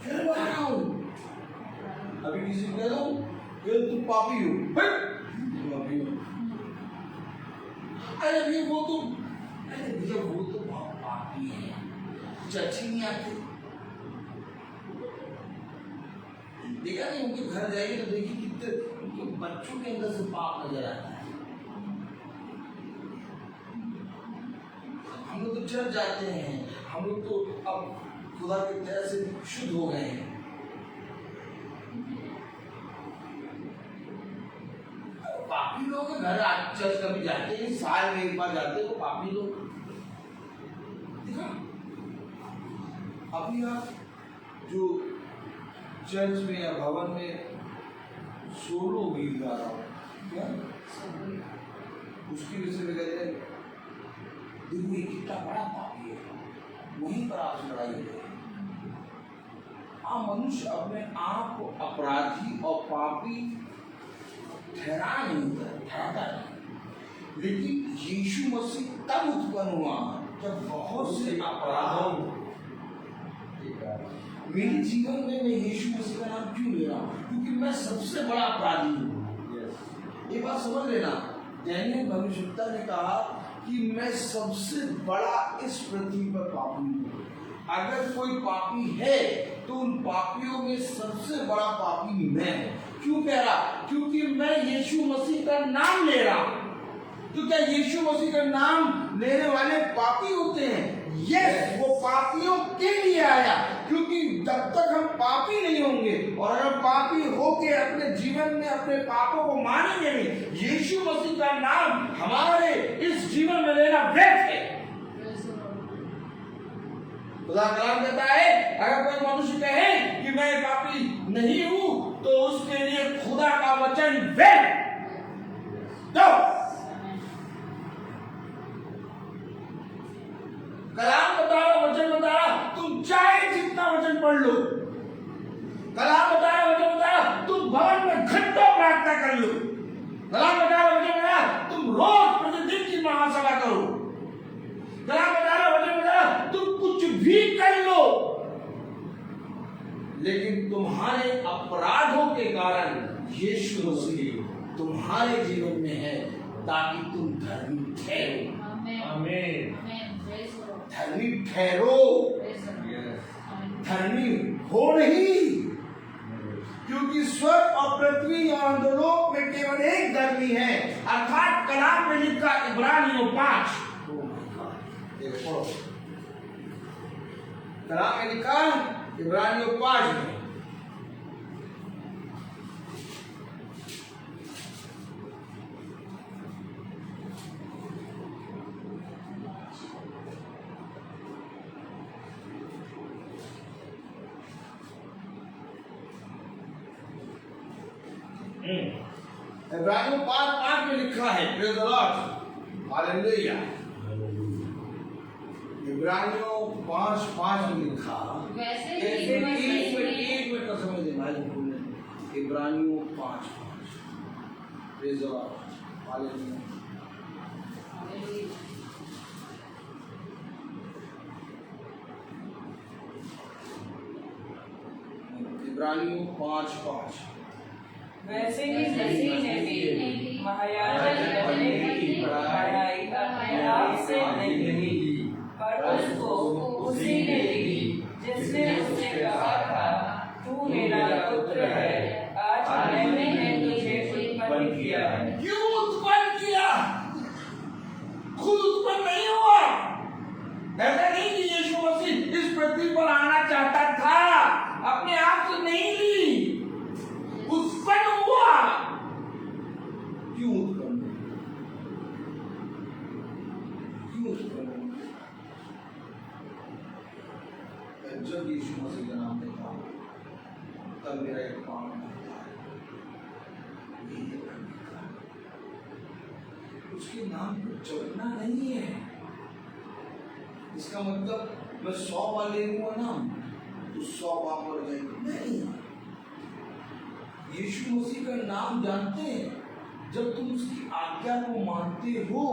फिर गा रहा हूं। अभी किसी को कह रहा हूं तुम पापी हो, तुम पापी हो। अरे भैया वो तो, अरे भैया वो तो बहुत पापी है, चर्च ही नहीं आते। देखा नहीं, उनके घर जाएंगे तो देखिए कितने उनके बच्चों के अंदर से पाप नजर आता है। हम लोग तो चर्च जाते हैं, हम लोग तो अब खुदा की तरह से शुद्ध हो गए हैं। पापी लोग घर चर्च कभी जाते हैं, साल में एक बार जाते हैं, तो पापी लोग देखा। अभी आप जो चर्च में या भवन में सोलो गीत गा रहा हूँ क्या, उसकी वजह से मैं कहते हैं देखो ये कितना बड़ा पापी है, वहीं पर आपसे लड़ाई हो रही है। मनुष्य अपने आप को अपराधी और पापी ठहरा नहीं ठहराता नहीं, लेकिन यीशु मसीह तब उत्पन्न हुआ जब बहुत से अपराधों मेरे जीवन में मैं यीशु मसीह का नाम क्यों ले रहा हूं, क्योंकि मैं सबसे बड़ा अपराधी हूं। ये बात समझ लेना, डैनियल भविष्यवक्ता ने कहा कि मैं सबसे बड़ा इस पृथ्वी पर पापी हूं। अगर कोई पापी है तो उन पापियों में सबसे बड़ा पापी मैं। क्यों कह रहा, क्योंकि मैं यीशु मसीह का नाम ले रहा हूं। तो क्या यीशु मसीह का नाम लेने वाले पापी होते हैं? यस, वो पापियों के लिए आया, क्योंकि जब तक हम पापी नहीं होंगे और अगर पापी होके अपने जीवन में अपने पापों को मानेंगे नहीं, यीशु मसीह का नाम हमारे इस जीवन में लेना व्यर्थ है। खुदा कलाम कहता है अगर कोई मनुष्य कहे कि मैं पापी नहीं हूं तो उसके लिए खुदा का वचन व्यर्थ। तो कलाम बता रहा, वचन बता रहा, तुम चाहे जितना वचन पढ़ लो। कलाम बता रहा, वचन बता रहा, तुम भवन में घंटों प्रार्थना कर लो। कलाम बता रहा, वचन बता रहा, तुम रोज प्रतिदिन की महासभा करो। कलाम बता रहा, वचन बता रहा, तुम कुछ भी कर लो, लेकिन तुम्हारे अपराधों के कारण यीशु मसीह तुम्हारे जीवन में है ताकि तुम धर्मी ठहरो। आमीन। धर्मी ठहरो, धर्मी हो नहीं, क्योंकि स्वर्ग और पृथ्वी और अंधलोक में केवल एक धर्मी है, अर्थात कलाम में लिखा इब्रानियों 5। कलाम में लिखा इब्रानियों 5 में इब्रानियों 5:5 में लिखा है, प्रेज़ द लॉर्ड, हालेलुया। इब्रानियों 5:5 में लिखा, एक मिनट का समय दे भाई, इब्रानियों 5:5 प्रेज द लॉर्ड, हालेलुया। इब्रानियों 5:5। वैसे ही मसीह ने भी महायाजक बनने की पढ़ाई अपने आप से नहीं ली, पर उसको उसी ने दी जिसने उससे कहा था, तू मेरा पुत्र है, आज मैंने तुझे उत्पन्न किया है। क्यों उत्पन्न किया? खुद उत्पन्न नहीं हुआ। ऐसा नहीं कि यीशु मसीह इस पृथ्वी पर आना चाहता था, अपने आप से नहीं ली, उत्पन्न हुआ। क्यों उत्पन्न? क्यों उत्पन्न? जब यीशु मसीह का नाम लेता हूं तब मेरा एक काम होता है, उसके नाम को जपना नहीं है। इसका मतलब मैं 100 बार ले लूंगा नाम तो 100 बार पढ़ जाएंगे, नहीं। यीशु मसीह का नाम जानते हैं, जब तुम उसकी आज्ञा को मानते हो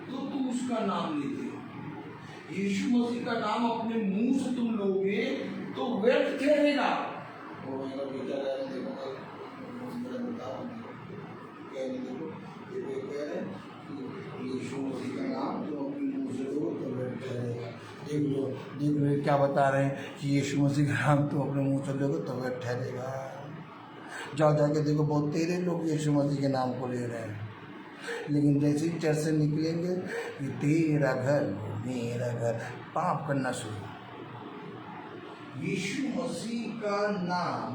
तो तुम उसका नाम लेते हो। यीशु मसीह का नाम अपने मुंह से तुम लोगे तो व्यर्थ ठहरेगा। वो मेरा बेटा देखो, मेरा बेटा कहने देखो, ये कह रहे हैं यीशु मसीह का नाम तुम अपने मुंह से लो तो व्यर्थ ठहरेगा। देख लो क्या बता रहे हैं कि यीशु मसीह का नाम तुम अपने मुंह से लोगे तो व्यर्थ ठहरेगा। जाओ जाके देखो, बहुत तेरे लोग यीशु मसीह के नाम को ले रहे हैं, लेकिन जैसे ही चर्च से निकलेंगे कि तेरा घर मेरा घर, पाप करना शुरू। यीशु मसीह का नाम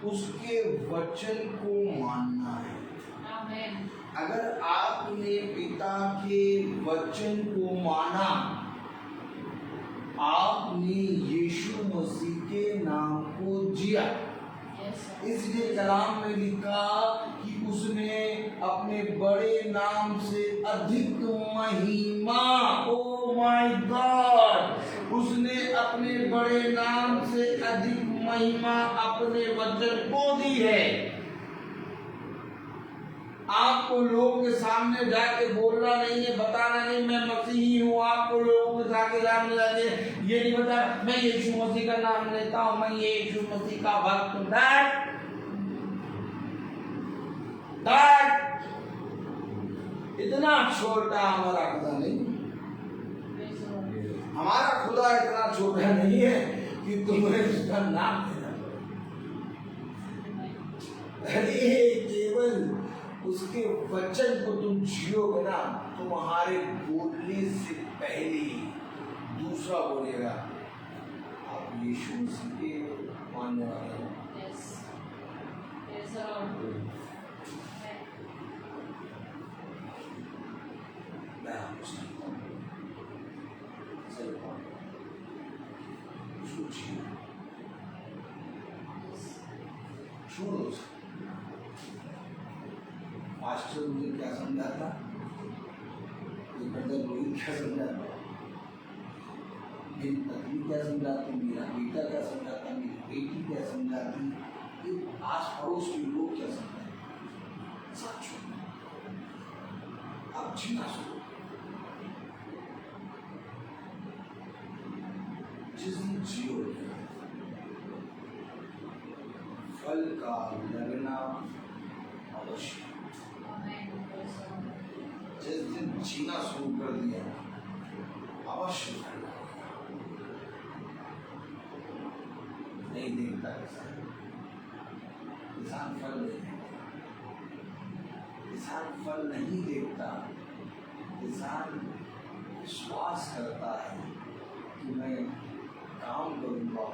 उसके वचन को मानना है। आमीन। अगर आपने पिता के वचन को माना, आपने यीशु मसीह के नाम को जिया। इसलिए कलाम में लिखा कि उसने अपने बड़े नाम से अधिक महिमा, ओ माय गॉड, उसने अपने बड़े नाम से अधिक महिमा अपने वचन को दी है। आपको लोगों के सामने जाके बोलना नहीं है, बताना नहीं मैं मसीही हूँ। आपको लोगों के सामने जाके ये नहीं बता मैं यीशु मसीह का नाम लेता हूँ, मैं यीशु मसीह का भक्त हूँ। इतना छोटा हमारा खुदा नहीं, हमारा खुदा इतना छोटा नहीं है कि तुम्हें उसका नाम लेना। अरे केवल उसके वचन को तुम जियोगे ना, तुम्हारे बोलने से पहले दूसरा बोलेगा आप यीशु मसीह के मानने वाले हैं। मैं आपको समझता हूँ, छोड़ो। मास्टर मुझे क्या समझाता, रोहित क्या समझाता, मेरी पत्नी क्या समझाती, मेरा बेटा क्या समझाता, मेरी बेटी क्या समझाती, आस पड़ोस के लोग क्या समझाते, सब छोड़ो। अब जीना शुरू। जिस दिन जियो फल का लगना अवश्य। जिस दिन जीना शुरू कर दिया अवश्य नहीं देखता किसान फल नहीं देखता, किसान फल नहीं देखता, किसान विश्वास करता है कि मैं काम करूंगा।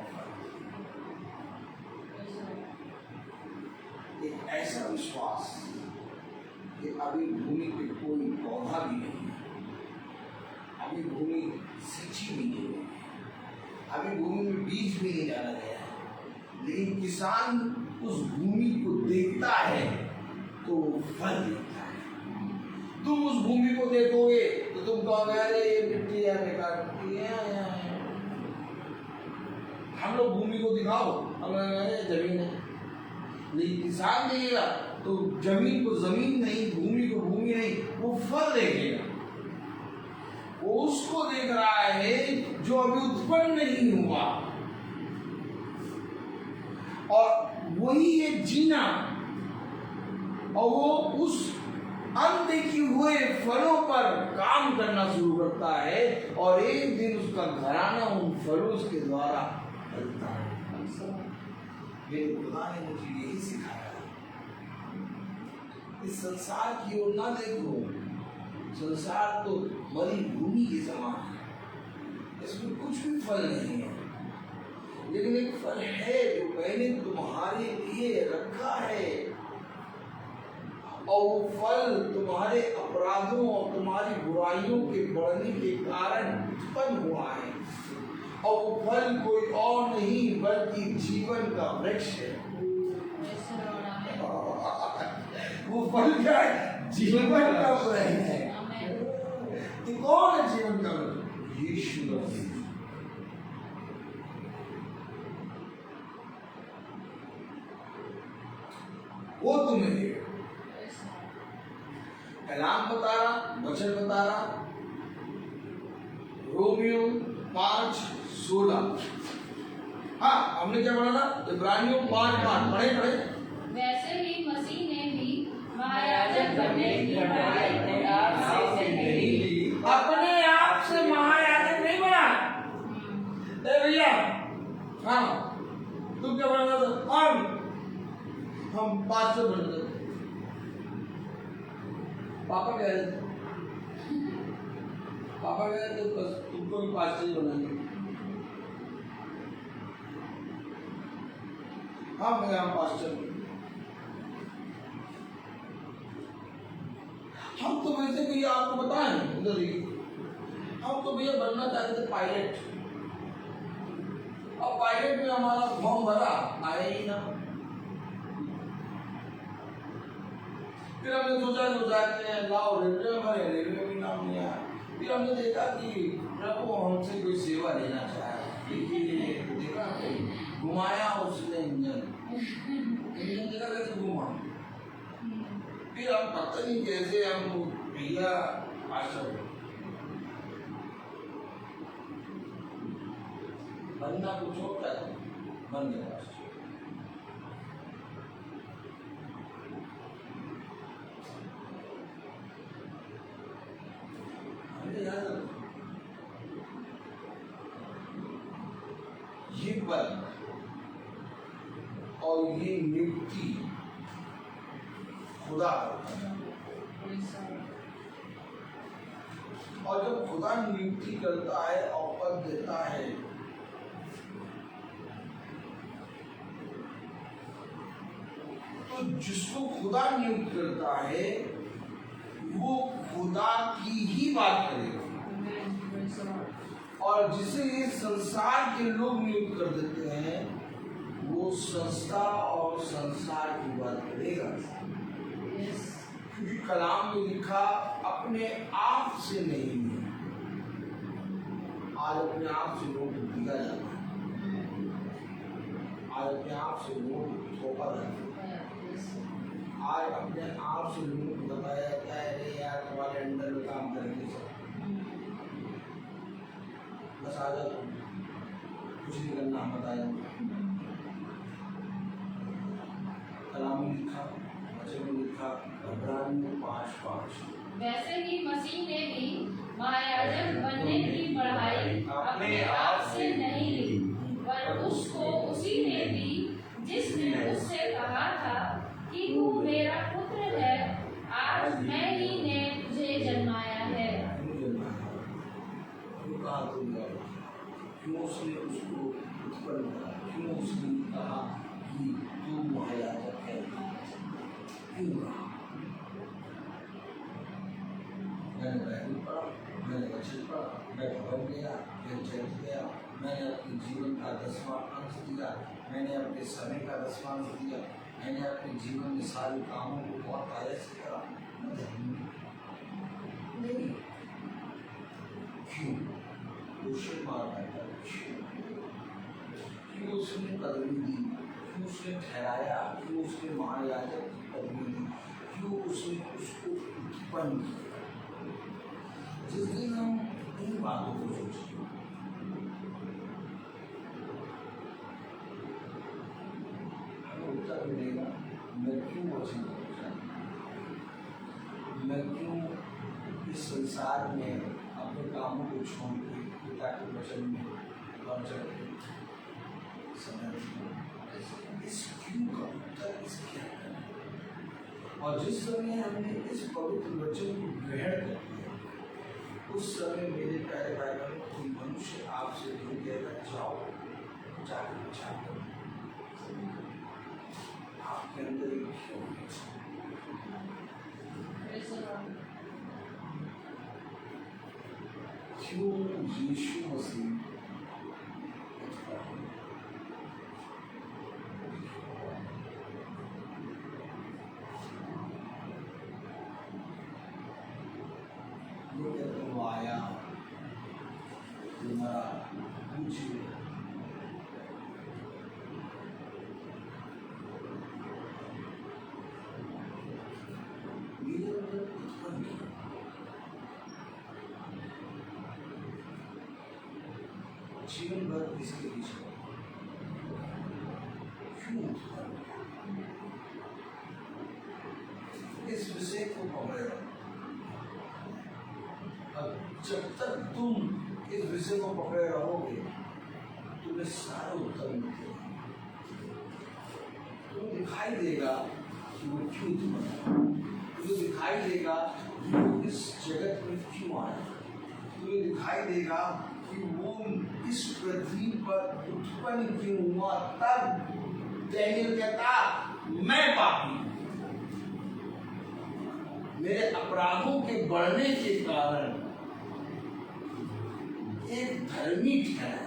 एक ऐसा विश्वास कि अभी भूमि पे कोई पौधा भी नहीं है, अभी भूमि सींची भी नहीं है, अभी भूमि में बीज भी नहीं डाला गया है, लेकिन किसान उस भूमि को देखता है तो फल देता है। तुम उस भूमि को देखोगे तो तुम कहोगे अरे ये मिट्टी है, बेकार मिट्टी है। हम लोग भूमि को दिखाओ, हमें जमीन है, लेकिन किसान देखेगा तो जमीन को जमीन नहीं, भूमि को भूमि नहीं, वो फल देखेगा। वो उसको देख रहा है जो अभी उत्पन्न नहीं हुआ, और वही है जीना। और वो उस अनदेखे हुए फलों पर काम करना शुरू करता है, और एक दिन उसका घराना उन फलों के द्वारा फलता है। मेरे खुदा ने मुझे यही सिखाया, इस संसार की ओर ना देखो। संसार तो मरी भूमि के समान है, इसमें कुछ भी फल नहीं है, लेकिन एक फल है जो मैंने तुम्हारे लिए रखा है, और वो फल तुम्हारे अपराधों और तुम्हारी बुराइयों के बढ़ने के कारण उत्पन्न हुआ है। और वो फल कोई और नहीं बल्कि जीवन का वृक्ष है। वो फल क्या है? जीवन का वृक्ष है। तो कौन है जीवन का वृक्ष? यीशु मसीह। वो तुम्हें देगा। कलाम बता रहा, वचन बता रहा, रोमियो 5:16। हाँ, हमने क्या पढ़ा था? इब्रानियों 5:5 पढ़े। वैसे ही मसीह ने भी महायाजक बनने की बड़ाई अपने आप से नहीं ली। अपने आप से महायाजक नहीं बना। भैया, हाँ, तुम क्या बना था? हम 5 से बन गए। पापा कह रहे थे, बस तुमको भी 5 से ही बनाएंगे। हाँ, मैं यहाँ 5 से। हम तो वैसे भैया आपको बताएं, इधर ही हम तो भैया बनना चाहते थे पायलट। और पायलट में हमारा फॉर्म भरा, आया ही ना। फिर हमने सोचा कि लाओ रेलवे में भरे, रेलवे में नाम नहीं आया। फिर हमने देखा कि प्रभु हमसे कोई सेवा लेना चाहे, लेकिन देखा घुमाया उसने इंजन देखा कैसे घुमा। फिर हम पता नहीं कैसे हम भैया आशा बनना कुछ हो क्या बन गया। ये बल और ये नियुक्ति खुदा करता है। और जब खुदा नियुक्ति करता है और पद देता है, तो जिसको खुदा नियुक्त करता है वो खुदा की ही बात करेगा, और जिसे ये संसार के लोग नियुक्त कर देते हैं वो संस्था और संसार की बात करेगा। क्योंकि कलाम में लिखा अपने आप से नहीं है। आज अपने आप से लोग दिया जाता है, आज अपने आप से लोग थोपा जाता है, आज अपने आप से लोगों को बताया जाता है अरे यार तुम्हारे अंडर में काम करेंगे सब, बस आ जाओ, कुछ नहीं करना, हम बताया। कलाम में लिखा, वचन में लिखा, इब्रानियों 5:5। वैसे ही मसीह ने भी महायाजक बनने की बढ़ाई अपने आप से नहीं ली, पर उसको उसी ने दी जिसने उससे कहा था कि तू मेरा पुत्र है, आज मैं ही ने तुझे जन्माया है। क्यों उसने उसको उत्पन्न करा? क्यों उसने कहा कि तू महायाजक है? क्यों कहा? मैंने बाइबल पढ़ा, मैंने वचन पढ़ा, मैं भवन गया, मैं चर्च गया, मैंने अपने जीवन का 10वां अंश दिया, मैंने अपने समय का 10वां अंश दिया, मैंने अपने जीवन में सारे कामों को बहुत आयत से करा। नहीं, क्यों? उसे मारना था, क्यों उसने पदवी दी, क्यों उसने ठहराया, क्यों उसने महायाजक पदवी दी, क्यों उसने उसको उत्पन्न किया। जिस दिन हम इन बातों को सोचेंगे, हमें उत्तर मिलेगा, मैं क्यों वचन को, मैं क्यों इस संसार में अपने कामों को छोड़ के पिता के वचन में लौट जाते समय, इस क्यों का उत्तर इसके अंदर है। और जिस समय हमने इस पवित्र वचन को ग्रहण कर लिया, उस समय मेरे प्यारे भाई बहनों, कोई मनुष्य आपसे नहीं कहता जाओ जाकर विचार करो, आपके अंदर एक क्यों यीशु मसीह वो आया, मरा, पूछिए मेरे अंदर उत्पन्न किया। जीवन भर इसके पीछे क्यों उत्पन्न किया? इस विषय को पकड़े रहो। जब तक तुम इस विषय को पकड़े रहोगे, तुम्हें सारे उत्तर मिलते हैं। तुम्हें दिखाई देगा कि वो क्यों उत्पन्न, तुम्हें दिखाई देगा कि वो इस जगत में क्यों आया, तुम्हें दिखाई देगा कि वो इस पृथ्वी पर उत्पन्न क्यों हुआ। तब डैनियल कहता, मैं पापी, मेरे अपराधों के बढ़ने के कारण एक धर्मी ठहरा।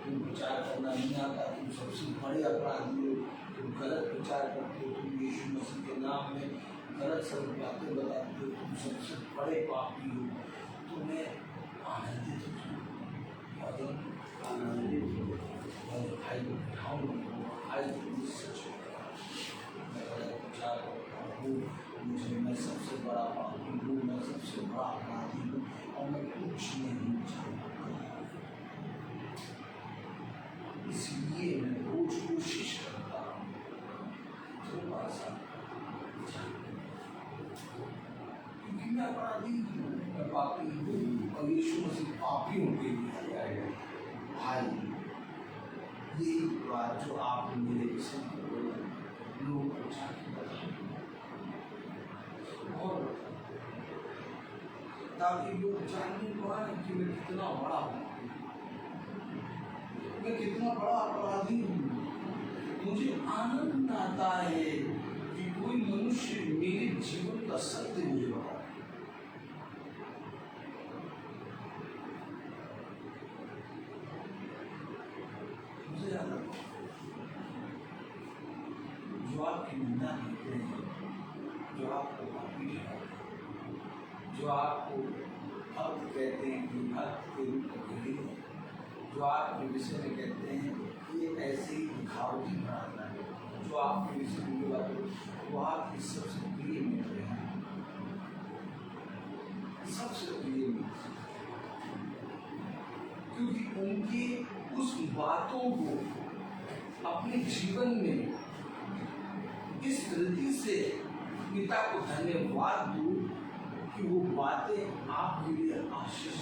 तुम विचार करना नहीं आता, तुम सबसे बड़े अपराधी हो, तुम गलत विचार करते हो, तुम यीशु मसीह के नाम में गलत सब बातें बताते हो, तुम सबसे बड़े पापी हो। तुम्हें आनंदित हो, आनंदित हो, और भाई भाई सच मैं गलत विचार करता हूँ, मैं सबसे बड़ा पापी हूँ, मैं सबसे बड़ा अपराधी हूँ, और मैं कुछ नहीं जानता। इसलिए मैं रोज कोशिश करता हूँ थोड़ा सा, क्योंकि मैं अपराधी हूँ, मैं पापी हूँ, और यीशु मसीह पापियों के लिए आया। भाई, ये बात जो आप मेरे विषय में बोले, लोगों को जाके बताओ, और ताकि लोग जानने पाए कि मैं कितना बड़ा हूँ, मैं कितना बड़ा अपराधी हूँ। मुझे आनंद आता है कि कोई मनुष्य मेरे जीवन का सत्य मुझे बताए। मुझे याद आता, जो आपकी निंदा करते हैं, जो आपको पापी ठहराते हैं, जो आपको भक्त कहते हैं कि भक्त के रूप में खड़े हैं, जो आपके विषय में कहते हैं ये ऐसे ही दिखावटी प्रार्थना है, जो आपके विषय में बात वो आपकी सबसे प्रिय मित्र हैं, सबसे प्रिय मित्र, क्योंकि उनकी उस बातों को अपने जीवन में इस रीति से पिता को धन्यवाद दूं कि वो बातें आपके लिए आशीष।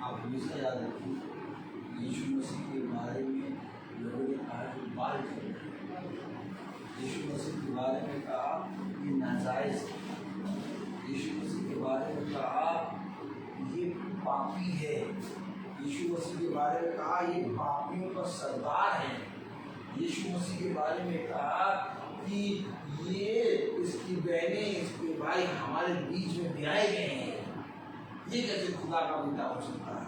आप हमेशा याद रखिए, यीशु मसीह के बारे में लोगों ने कहा कि बाल कर, यीशु मसीह के बारे में कहा ये नाजायज, यीशु मसीह के बारे में कहा ये पापी है, यीशु मसीह के बारे में कहा ये पापियों का सरदार है, यीशु मसीह के बारे में कहा कि ये इसकी बहनें, इसके भाई हमारे बीच में ब्याए गए हैं। ये कैसे खुदा का बेटा हो सकता है?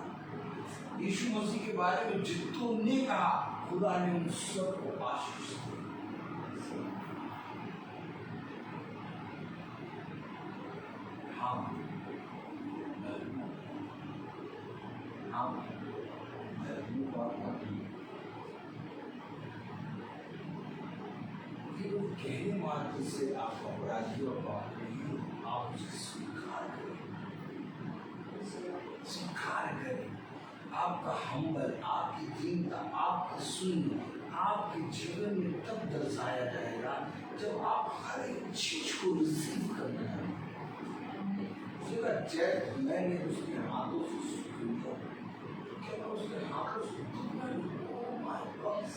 यीशु मसीह के बारे में जितनों ने कहा खुदा ने उन सबको आशीष दी। गहरे मार्ग से आप अपराधी और पाप नहीं हो, आप उसे स्वीकार करें। आपका हम्बल, आपकी दीनता, आपका शून्य आपके जीवन में तब दर्शाया जाएगा जब आप हर एक चीज को रिसीव करने लगेंगे। उसका जय मैंने उसके हाथों से सुना, क्या उसके हाथों से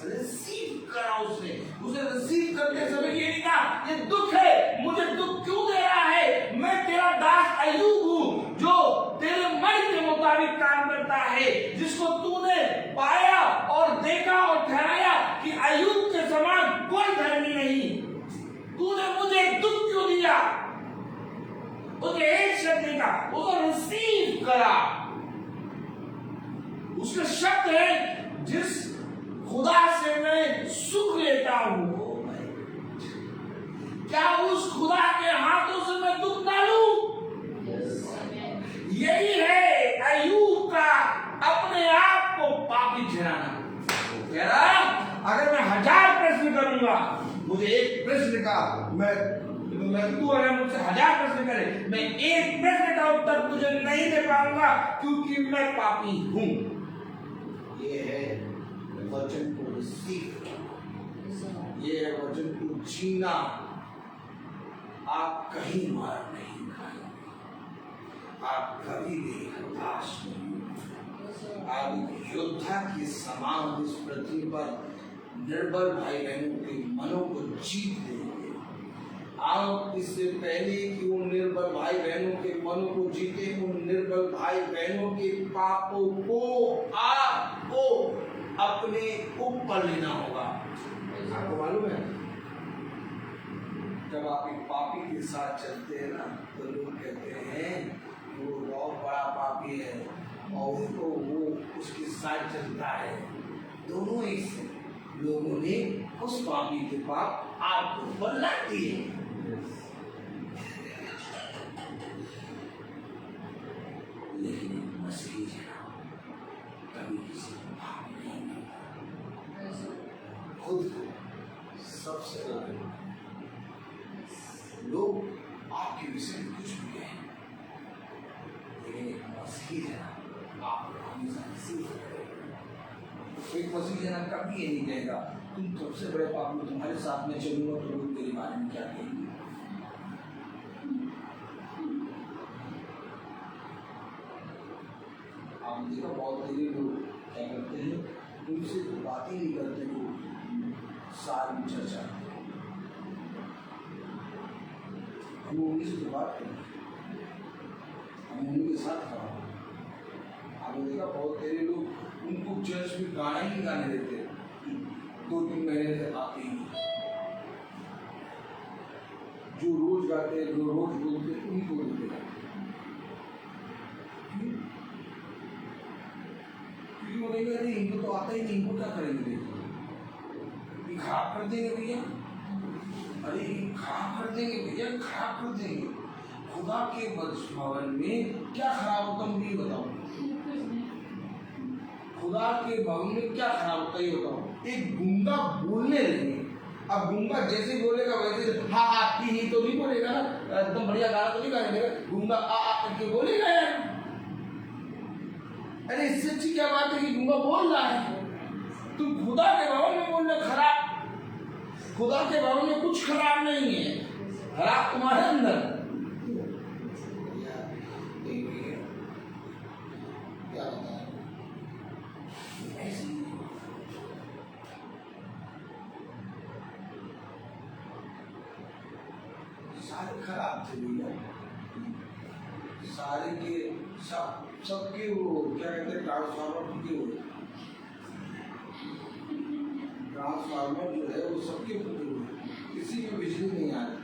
रिसीव करा उसने। उसे रिसीव करते समय ये नहीं कहा ये दुख है, मुझे दुख क्यों दे रहा है, मैं तेरा दास अय्यूब हूँ जो तेरे मन के मुताबिक काम करता है, जिसको तूने पाया और देखा और ठहराया कि अय्यूब के समान कोई धर्मी नहीं। तूने मुझे दुख क्यों दिया, उसे एक शब्द का उसको रिसीव करा। उसके शब्द है जिस खुदा से मैं सुख लेता हूं, क्या उस खुदा के हाथों से मैं दुख ना लूं? यही है अय्यूब का अपने आप को पापी ठहराना। कह रहा अगर मैं 1000 प्रश्न करूंगा, मुझे एक प्रश्न का तू अगर मुझसे 1000 प्रश्न करे, मैं एक प्रश्न का उत्तर तुझे नहीं दे पाऊंगा क्योंकि मैं पापी हूं। ये है वचन को रिसीव, ये है वचन को जीना। आप कहीं मार नहीं खाएंगे, आप कभी भी हताश नहीं, आप एक योद्धा के समान इस पृथ्वी पर निर्बल भाई बहनों के मनों को जीत देंगे। आप इससे पहले कि उन निर्बल भाई बहनों के मनों को जीते, उन निर्बल भाई बहनों के पापों को आपको अपने ऊपर लेना होगा। आपको मालूम है जब आप एक पापी के साथ चलते हैं ना, तो लोग कहते हैं कि वो बहुत बड़ा पापी है और वो उसके साथ चलता है। दोनों एक से लोगों ने उस पापी के पाप आपको ऊपर ला दिए। लेकिन मसीही कभी किसी को पाप नहीं मिला, खुद सबसे ज्यादा लोग आपके विषय में कुछ भी कहें, लेकिन एक मसीही जना आपको हमेशा रिसीव करेगा। एक मसीही जना कभी ये नहीं कहेगा तुम सबसे बड़े पाप में तुम्हारे साथ में चलूंगा तो लोग तेरे बारे में क्या कहेंगे। आप देखो बहुत सारे लोग क्या करते हैं, उनसे बातें नहीं करते, लोग सार की चर्चा, हम उन्हीं से बात करें, हम उन्हीं के साथ खड़ा हो। आपने देखा बहुत सारे लोग उनको चर्च में गाना ही नहीं गाने देते, 2-3 महीने से आते ही, जो रोज गाते हैं, जो रोज बोलते हैं, उनको देते हैं। क्यों बोलेंगे अरे इनको तो आता ही नहीं, इनको क्या करेंगे, खराब कर देंगे भैया, अरे खराब कर देंगे भैया, खराब कर देंगे। खुदा के भवन में क्या खराब होता है मुझे बताओ, खुदा के भवन में क्या खराब होता है ये बताओ। एक गूंगा बोलने लगे, अब गूंगा जैसे बोलेगा वैसे हाँ हाँ ही तो नहीं बोलेगा ना, एकदम बढ़िया गाना तो नहीं गाएगा, गूंगा आ करके बोलेगा यार। अरे इससे अच्छी क्या बात है कि गूंगा बोल रहा है, तुम खुदा के भवन में बोल रहे खराब। खुदा के भवन में कुछ खराब नहीं है, खराब तुम्हारे अंदर। क्या सारे खराब थे भैया, सारे के सबके वो क्या कहते हैं ट्रांसफार्मर टूटे हुए, ट्रांसफार्मर जो है वो सबके टूटे हुए, किसी में बिजली नहीं आ रही,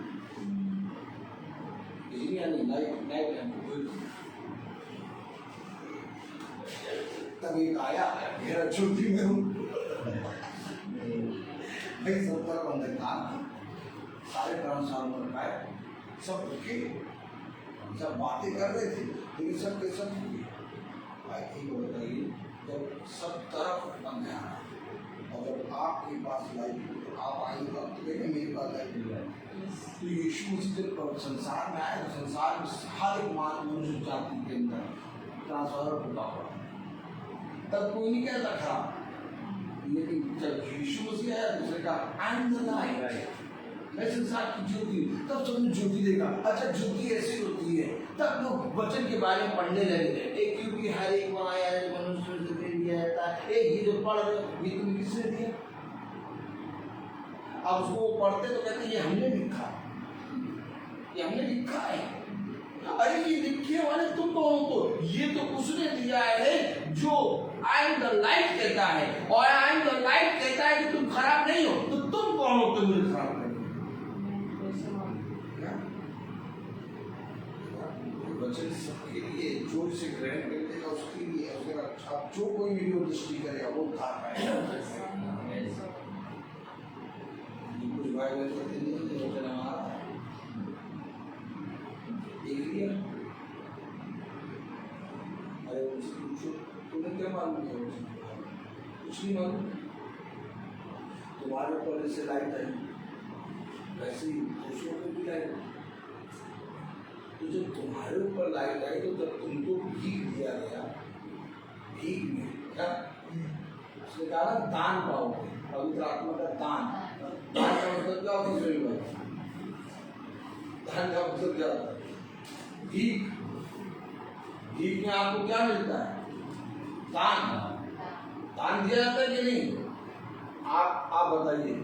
बिजली आनी लाइट तब एक आया मेरा छुट्टी में हूँ भाई सब तरफ अंधकार था, सारे ट्रांसफार्मर का सब रुके, सब बातें कर रहे थे, लेकिन सब के सब भाई एक बताइए, जब सब तरफ अंधेरा और जब आपके पास लाइट तो आप आएंगे तो देखें मेरे पास लाइट मिल रहा है। तो यीशु मसीह जब संसार में आए तो संसार में हर एक मनुष्य जाति के अंदर ट्रांसफार्मर होता हुआ, तब कोई नहीं कहता खराब, लेकिन जब यीशु मसीह आया दूसरे का आई एम द लाइट, मैं संसार की ज्योति, तब सबने ज्योति देखा। अच्छा ज्योति ऐसी होती है, तब लोग वचन के बारे में पढ़ने लगे, एक क्योंकि हर एक वहाँ आया है मनुष्य से दे दिया जाता है, एक ये जो पढ़ रहे ये तुम्हें किसने दिया? अब उसको पढ़ते तो कहते ये हमने लिखा, ये हमने लिखा है। अरे ये लिखने वाले तुम कौन हो? तो ये तो उसने दिया है जो आई एम द लाइट कहता है, और आई एम द लाइट कहता है कि तुम खराब नहीं हो, तो तुम कौन हो तुम मुझे खराब नहीं? वचन सबके लिए जो इसे ग्रहण कर लेगा उसके लिए, उसका अच्छा जो कोई वीडियो दृष्टि करेगा वो उद्धार पाएगा। कुछ भाई कहते नहीं वचन हमारा देख लिया, अरे उनसे पूछो तुम्हें क्या मालूम है? कुछ नहीं मालूम, तुम्हारे ऊपर जैसे लाइट आई वैसे ही दूसरों को भी लाइट, तो जब तुम्हारे ऊपर लाइट आई तो जब तुमको भीख दिया गया, भीख में क्या उसने कहा ना दान पाओगे, पवित्र आत्मा का दान, दान का मतलब क्या होता है? दान का मतलब क्या होता है? भीख, भीख में आपको क्या मिलता है? दान, दान दिया जाता है कि नहीं? आप बताइए,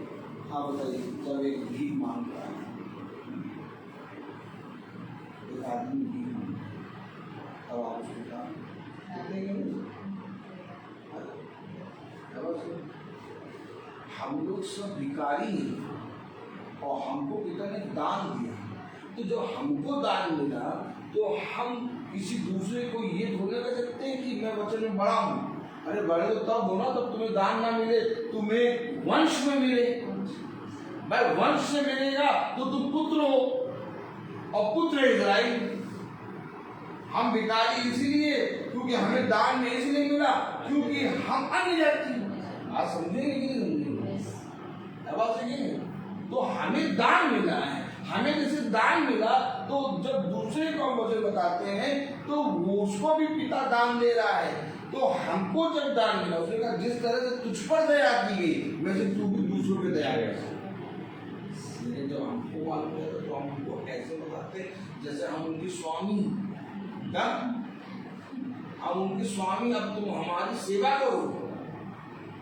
आप बताइए, जब एक भीख मांग रहा है आदमी की, अब आप उसको हम लोग सब भिखारी हैं और हमको पिता ने दान दिया, तो जब हमको दान मिला तो हम किसी दूसरे को ये थोड़े कर सकते हैं कि मैं वचन में बड़ा हूँ। अरे बड़े तो तब हो ना तब तुम्हें दान ना मिले, तुम्हें वंश में मिले, भाई वंश से मिलेगा तो तुम पुत्र हो, और पुत्र इज़राइल। हम भिखारी इसीलिए क्योंकि हमें दान में इसलिए मिला क्योंकि हम अन्य जाति, आप समझेंगे कि नहीं समझेंगे? बात सही है। तो हमें दान मिला है, हमें जैसे दान मिला तो जब दूसरे को हम वचन बताते हैं तो उसको भी पिता दान दे रहा है। तो हमको जब दान मिला उसने कहा जिस तरह से तुझ पर दया की गई वैसे तू भी दूसरों पे दया कर। लेकिन जब हमको मालूम है तो हम उनको ऐसे बताते जैसे हम उनके स्वामी, क्या हम उनके स्वामी, अब तुम हमारी सेवा करो,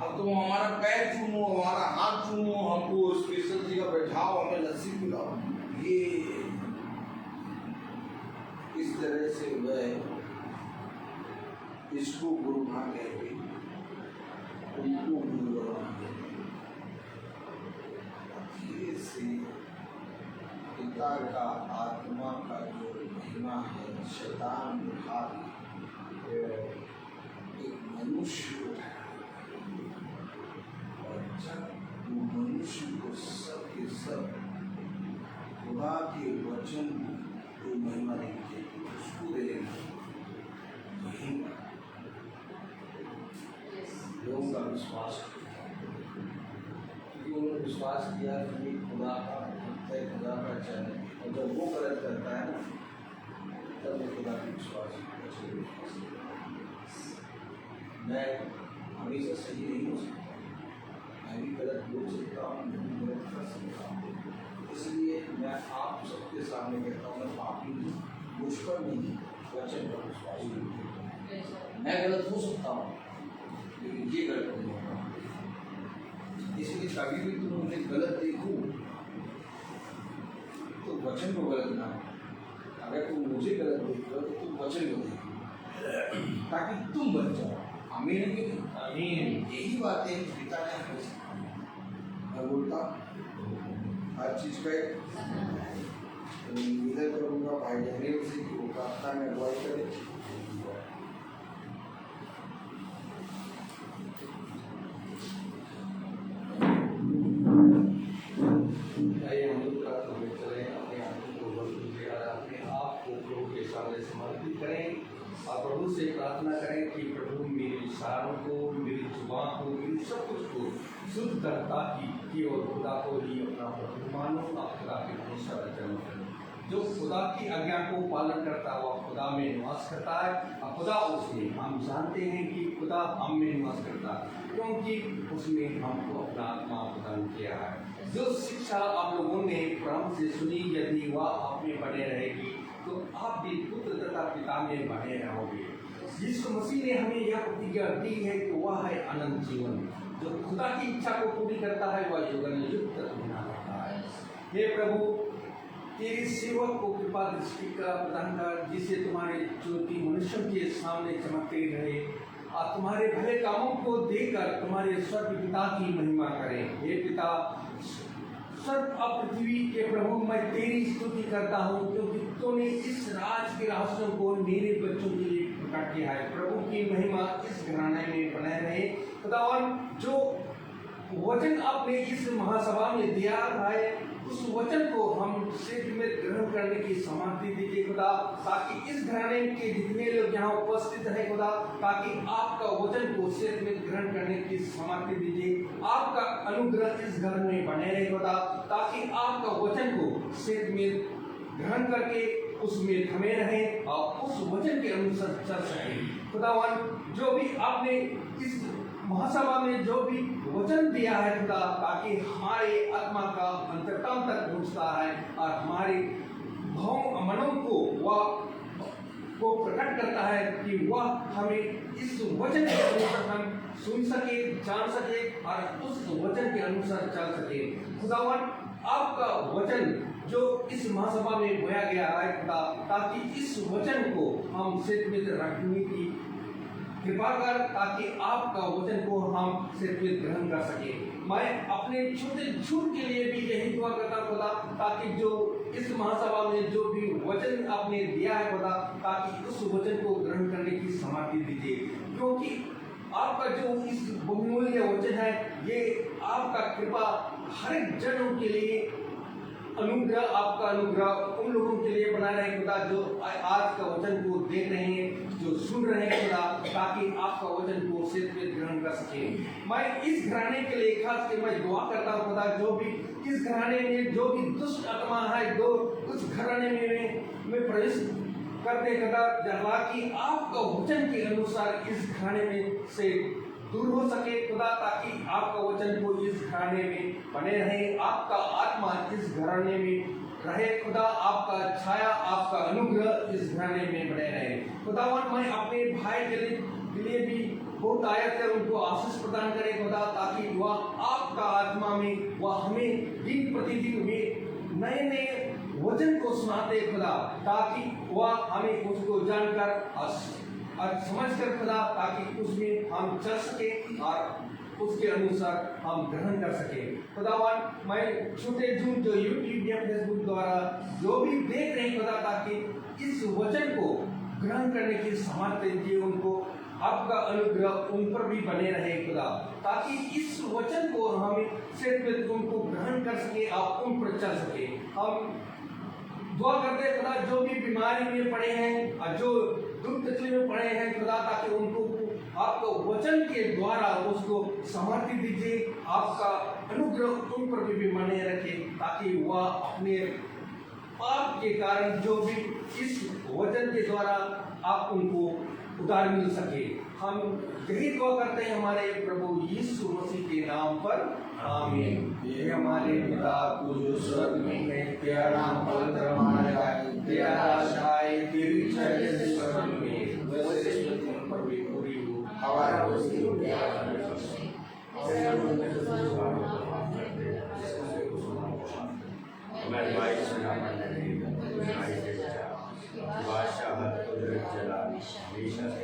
अब तुम हमारा पैर चूमो, हमारा हाथ चूमो, हमको स्पेशल जगह बैठाओ, हमें लस्सी पिलाओ। ये इस तरह से वह इसको गुरु मानेंगे, उनको गुरु मानेंगे। धीरे से पिता का आत्मा का जो महिमा है शैतान भागी एक मनुष्य उठाया, और जब वो मनुष्य को सब के सब खुदा के वचन को महिमा देंगे उसको दे देना, वहीं लोगों का विश्वास, क्योंकि उन्होंने विश्वास किया कि खुदा का भक्त है, खुदा का चैन है, और जब वो गलत करता है ना तब वो खुदा का विश्वास। मैं हमेशा सही नहीं हो सकता, मैं भी गलत बोल सकता हूँ, मैं भी गलत कर सकता हूँ, इसलिए मैं आप सबके सामने कहता हूँ मैं पापी हूँ, मुझ पर नहीं वचन पर विश्वास नहीं। मैं गलत हो सकता हूँ लेकिन ये गलत नहीं होगा, इसलिए कभी भी तुम उन्हें गलत देखो तो वचन को गलत ना, अगर तुम मुझे गलत देखो तो तुम वचन को देखो ताकि तुम बच जाओ। आमीन की आमीन। यही बातें पिता ने हमें सिखाई। मैं बोलता हर चीज का निवेदन करूँगा भाई डैनियल से कि वो प्रार्थना में अगुवाई करे। समर्पित करें और प्रभु से प्रार्थना करें कि प्रभु मेरे विचारों को, मेरी जुबान को, मेरी सब कुछ को शुद्ध करता कि और खुदा को ही अपना प्रभु मानो और खुदा के हमेशा वचन करें। जो खुदा की आज्ञा को पालन करता है वह खुदा में निवास करता है और खुदा उसमें, हम जानते हैं कि खुदा हम में निवास करता है क्योंकि उसमें हमको अपना आत्मा प्रदान किया है। जो शिक्षा आप लोगों ने प्रारंभ से सुनी, यदि वह आप में बने रहेगी तो आप भी पुत्र तथा पिता में बने रहोगे। यीशु मसीह ने हमें यह प्रतिज्ञा दी है कि वह है अनंत जीवन। जो खुदा की इच्छा को पूरी करता है वह युगन युग तक बना रहता है। हे प्रभु, तेरी सेवक को कृपा दृष्टि का प्रदान कर, जिसे तुम्हारे ज्योति मनुष्यों के सामने चमकते रहे और तुम्हारे भले कामों को देखकर तुम्हारे स्वर्ग पिता की महिमा करें। हे पिता, स्वर्ग और पृथ्वी के प्रभु, मैं तेरी स्तुति करता हूँ क्योंकि तूने इस राज के रहस्यों को मेरे बच्चों के लिए प्रकट किया है। प्रभु की महिमा इस घराने में बने रहे। खुदावन, जो वचन आपने इस महासभा में दिया है उस वचन को हम शीघ्र में ग्रहण करने की सामर्थ्य दीजिए खुदा, ताकि इस घराने के जितने लोग यहाँ उपस्थित हैं खुदा, ताकि आपका वचन को शीघ्र में ग्रहण करने की सामर्थ्य दीजिए। आपका अनुग्रह इस घर में बने रहे खुदा, ताकि आपका वचन को शीघ्र में ग्रहण करके उसमें थमे रहे और उस वचन के अनुसार चल सके। खुदावन, जो भी आपने इस महासभा में जो भी वचन दिया है खुदा, ताकि हमारे आत्मा का अंतरतम तक पहुंचता है और हमारे भाव मनों को वह प्रकट करता है कि वह हमें इस वचन के अनुसार हम सुन सके, जान सके और उस वचन के अनुसार चल सके। खुदावन, आपका वचन जो इस महासभा में बोया गया है खुदा, ताकि इस वचन को हम सिर में रखने की कृपा कर, ताकि आपका वचन को हम सिर्फ ग्रहण कर सके। मैं अपने छोटे झूठ के लिए भी यही दुआ करता खुदा, ताकि जो इस महासभा में जो भी वचन आपने दिया है खुदा, ताकि उस वचन को ग्रहण करने की सामर्थ्य दीजिए, क्योंकि आपका जो इस बहुमूल्य वचन है ये आपका कृपा हर एक जनों के लिए अनुग्रह, आपका अनुग्रह उन लोगों के लिए बना रहे खुदा जो आज का वचन को देख रहे हैं, जो सुन रहे हैं खुदा, ताकि आपका वचन को सिर्फ ग्रहण कर सके। मैं इस घराने के लिए खास के मैं दुआ करता हूँ खुदा, जो भी इस घराने में जो भी दुष्ट आत्मा है, जो उस घराने में प्रवेश करते खुदा, कि आपका वचन के अनुसार इस घराने में से दूर हो सके खुदा, ताकि आपका वचन को इस घराने में बने रहे, आपका आत्मा इस घराने में रहे खुदा, आपका छाया, आपका अनुग्रह इस घराने में बने रहे। खुदावन, मैं अपने भाई के लिए भी बहुत आयत कर उनको आशीष प्रदान करे खुदा, ताकि वह आपका आत्मा में वह हमें दिन प्रतिदिन में नए नए वचन को सुनाते खुदा, ताकि वह हमें उसको जानकर और समझ कर खुदा, ताकि उसमें हम चल सके और उसके अनुसार हम ग्रहण कर सके। खुदावन, मैं छोटे झूठ जो यूट्यूब या फेसबुक द्वारा जो भी देख रहे खुदा, ताकि इस वचन को ग्रहण करने की सामर्थ्य दीजिए उनको, आपका अनुग्रह उन पर भी बने रहे खुदा, ताकि इस वचन को हमें सिर्फ उनको ग्रहण कर सके, आप उन पर चल सके। हम दुआ करते हैं खुदा, जो भी बीमारी में पड़े हैं और जो दुख तकलीफ में पड़े हैं खुदा, ताकि उनको आपको वचन के द्वारा उसको सामर्थ्य दीजिए, आपका अनुग्रह उन पर भी बने रखे, ताकि वह अपने पाप के कारण जो भी इस वचन के द्वारा आप उनको उद्धार मिल सके। हम यही दुआ करते हैं हमारे प्रभु यीशु मसीह के नाम पर, आमीन। ये हमारे पिता को जो स्वर्ग में है, तेरा नाम पवित्र माना जाए, तेरा राज आए, तेरी इच्छा जैसे स्वर्ग में वैसे पृथ्वी पर भी पूरी हो। हमारा रोजी रोटी हमारे भाई सुना मंडली भाई के बादशाह कुदरत जलाल हमेशा से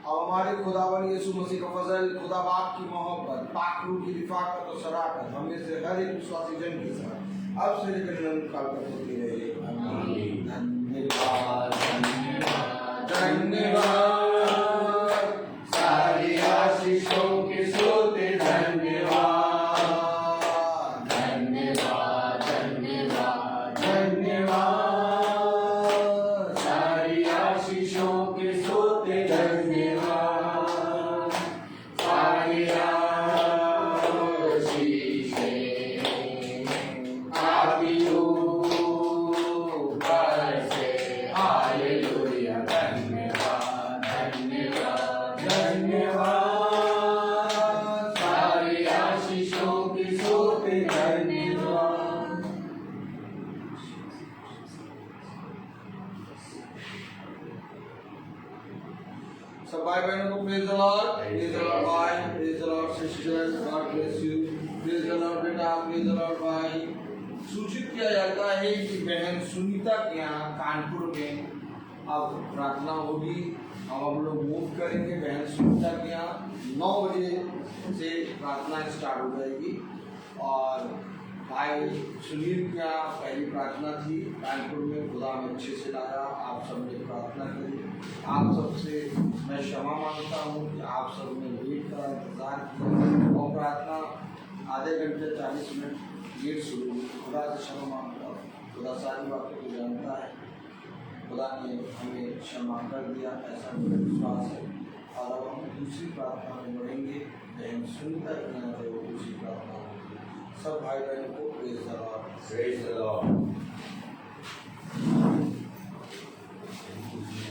अब हमारे खुदावन यीशु मसीह का फजल, खुदा बाप की मोहब्बत, पाक रूह की रिफाकत और शराकत हमें से हर एक विश्वासी जन के साथ अब से लेकर अनंत काल तक होती रहे। आमीन। धन्यवाद, धन्यवाद, धन्यवाद, सारी आशीषों के सोते धन्यवाद, धन्यवाद, धन्यवाद, धन्यवाद। हालेलुया धन्यवाद धन्यवाद धन्यवाद सारी आशीषों की सोते धन्यवाद। सब भाई बहनों को प्रेज द लॉर्ड भाई, praise the Lord sister, God bless you, praise the Lord बेटा, प्रेज द लॉर्ड भाई। सूचित किया जाता है कि बहन सुनीता के यहाँ कानपुर में अब प्रार्थना होगी। अब हम लोग मूव करेंगे बहन सुनीता के यहाँ 9 बजे से प्रार्थना स्टार्ट हो जाएगी। और भाई सुनील के यहाँ पहली प्रार्थना थी कानपुर में, खुदा में अच्छे से लाया। आप सब ने प्रार्थना करी। आप सबसे मैं क्षमा मांगता हूँ कि आप सब ने लेट का इंतजार किया और प्रार्थना आधे घंटे 40 मिनट लेट शुरू हुई। खुदा से क्षमा मांगता हूँ। खुदा सारी बातों को जानता है। खुदा ने हमें क्षमा कर दिया, ऐसा मेरा विश्वास है। और अब हम दूसरी प्रार्थना में बढ़ेंगे। बहन सुनीता के यहाँ जो दूसरी प्रार्थना होगी। सब भाई बहनों को praise the Lord. Praise the Lord.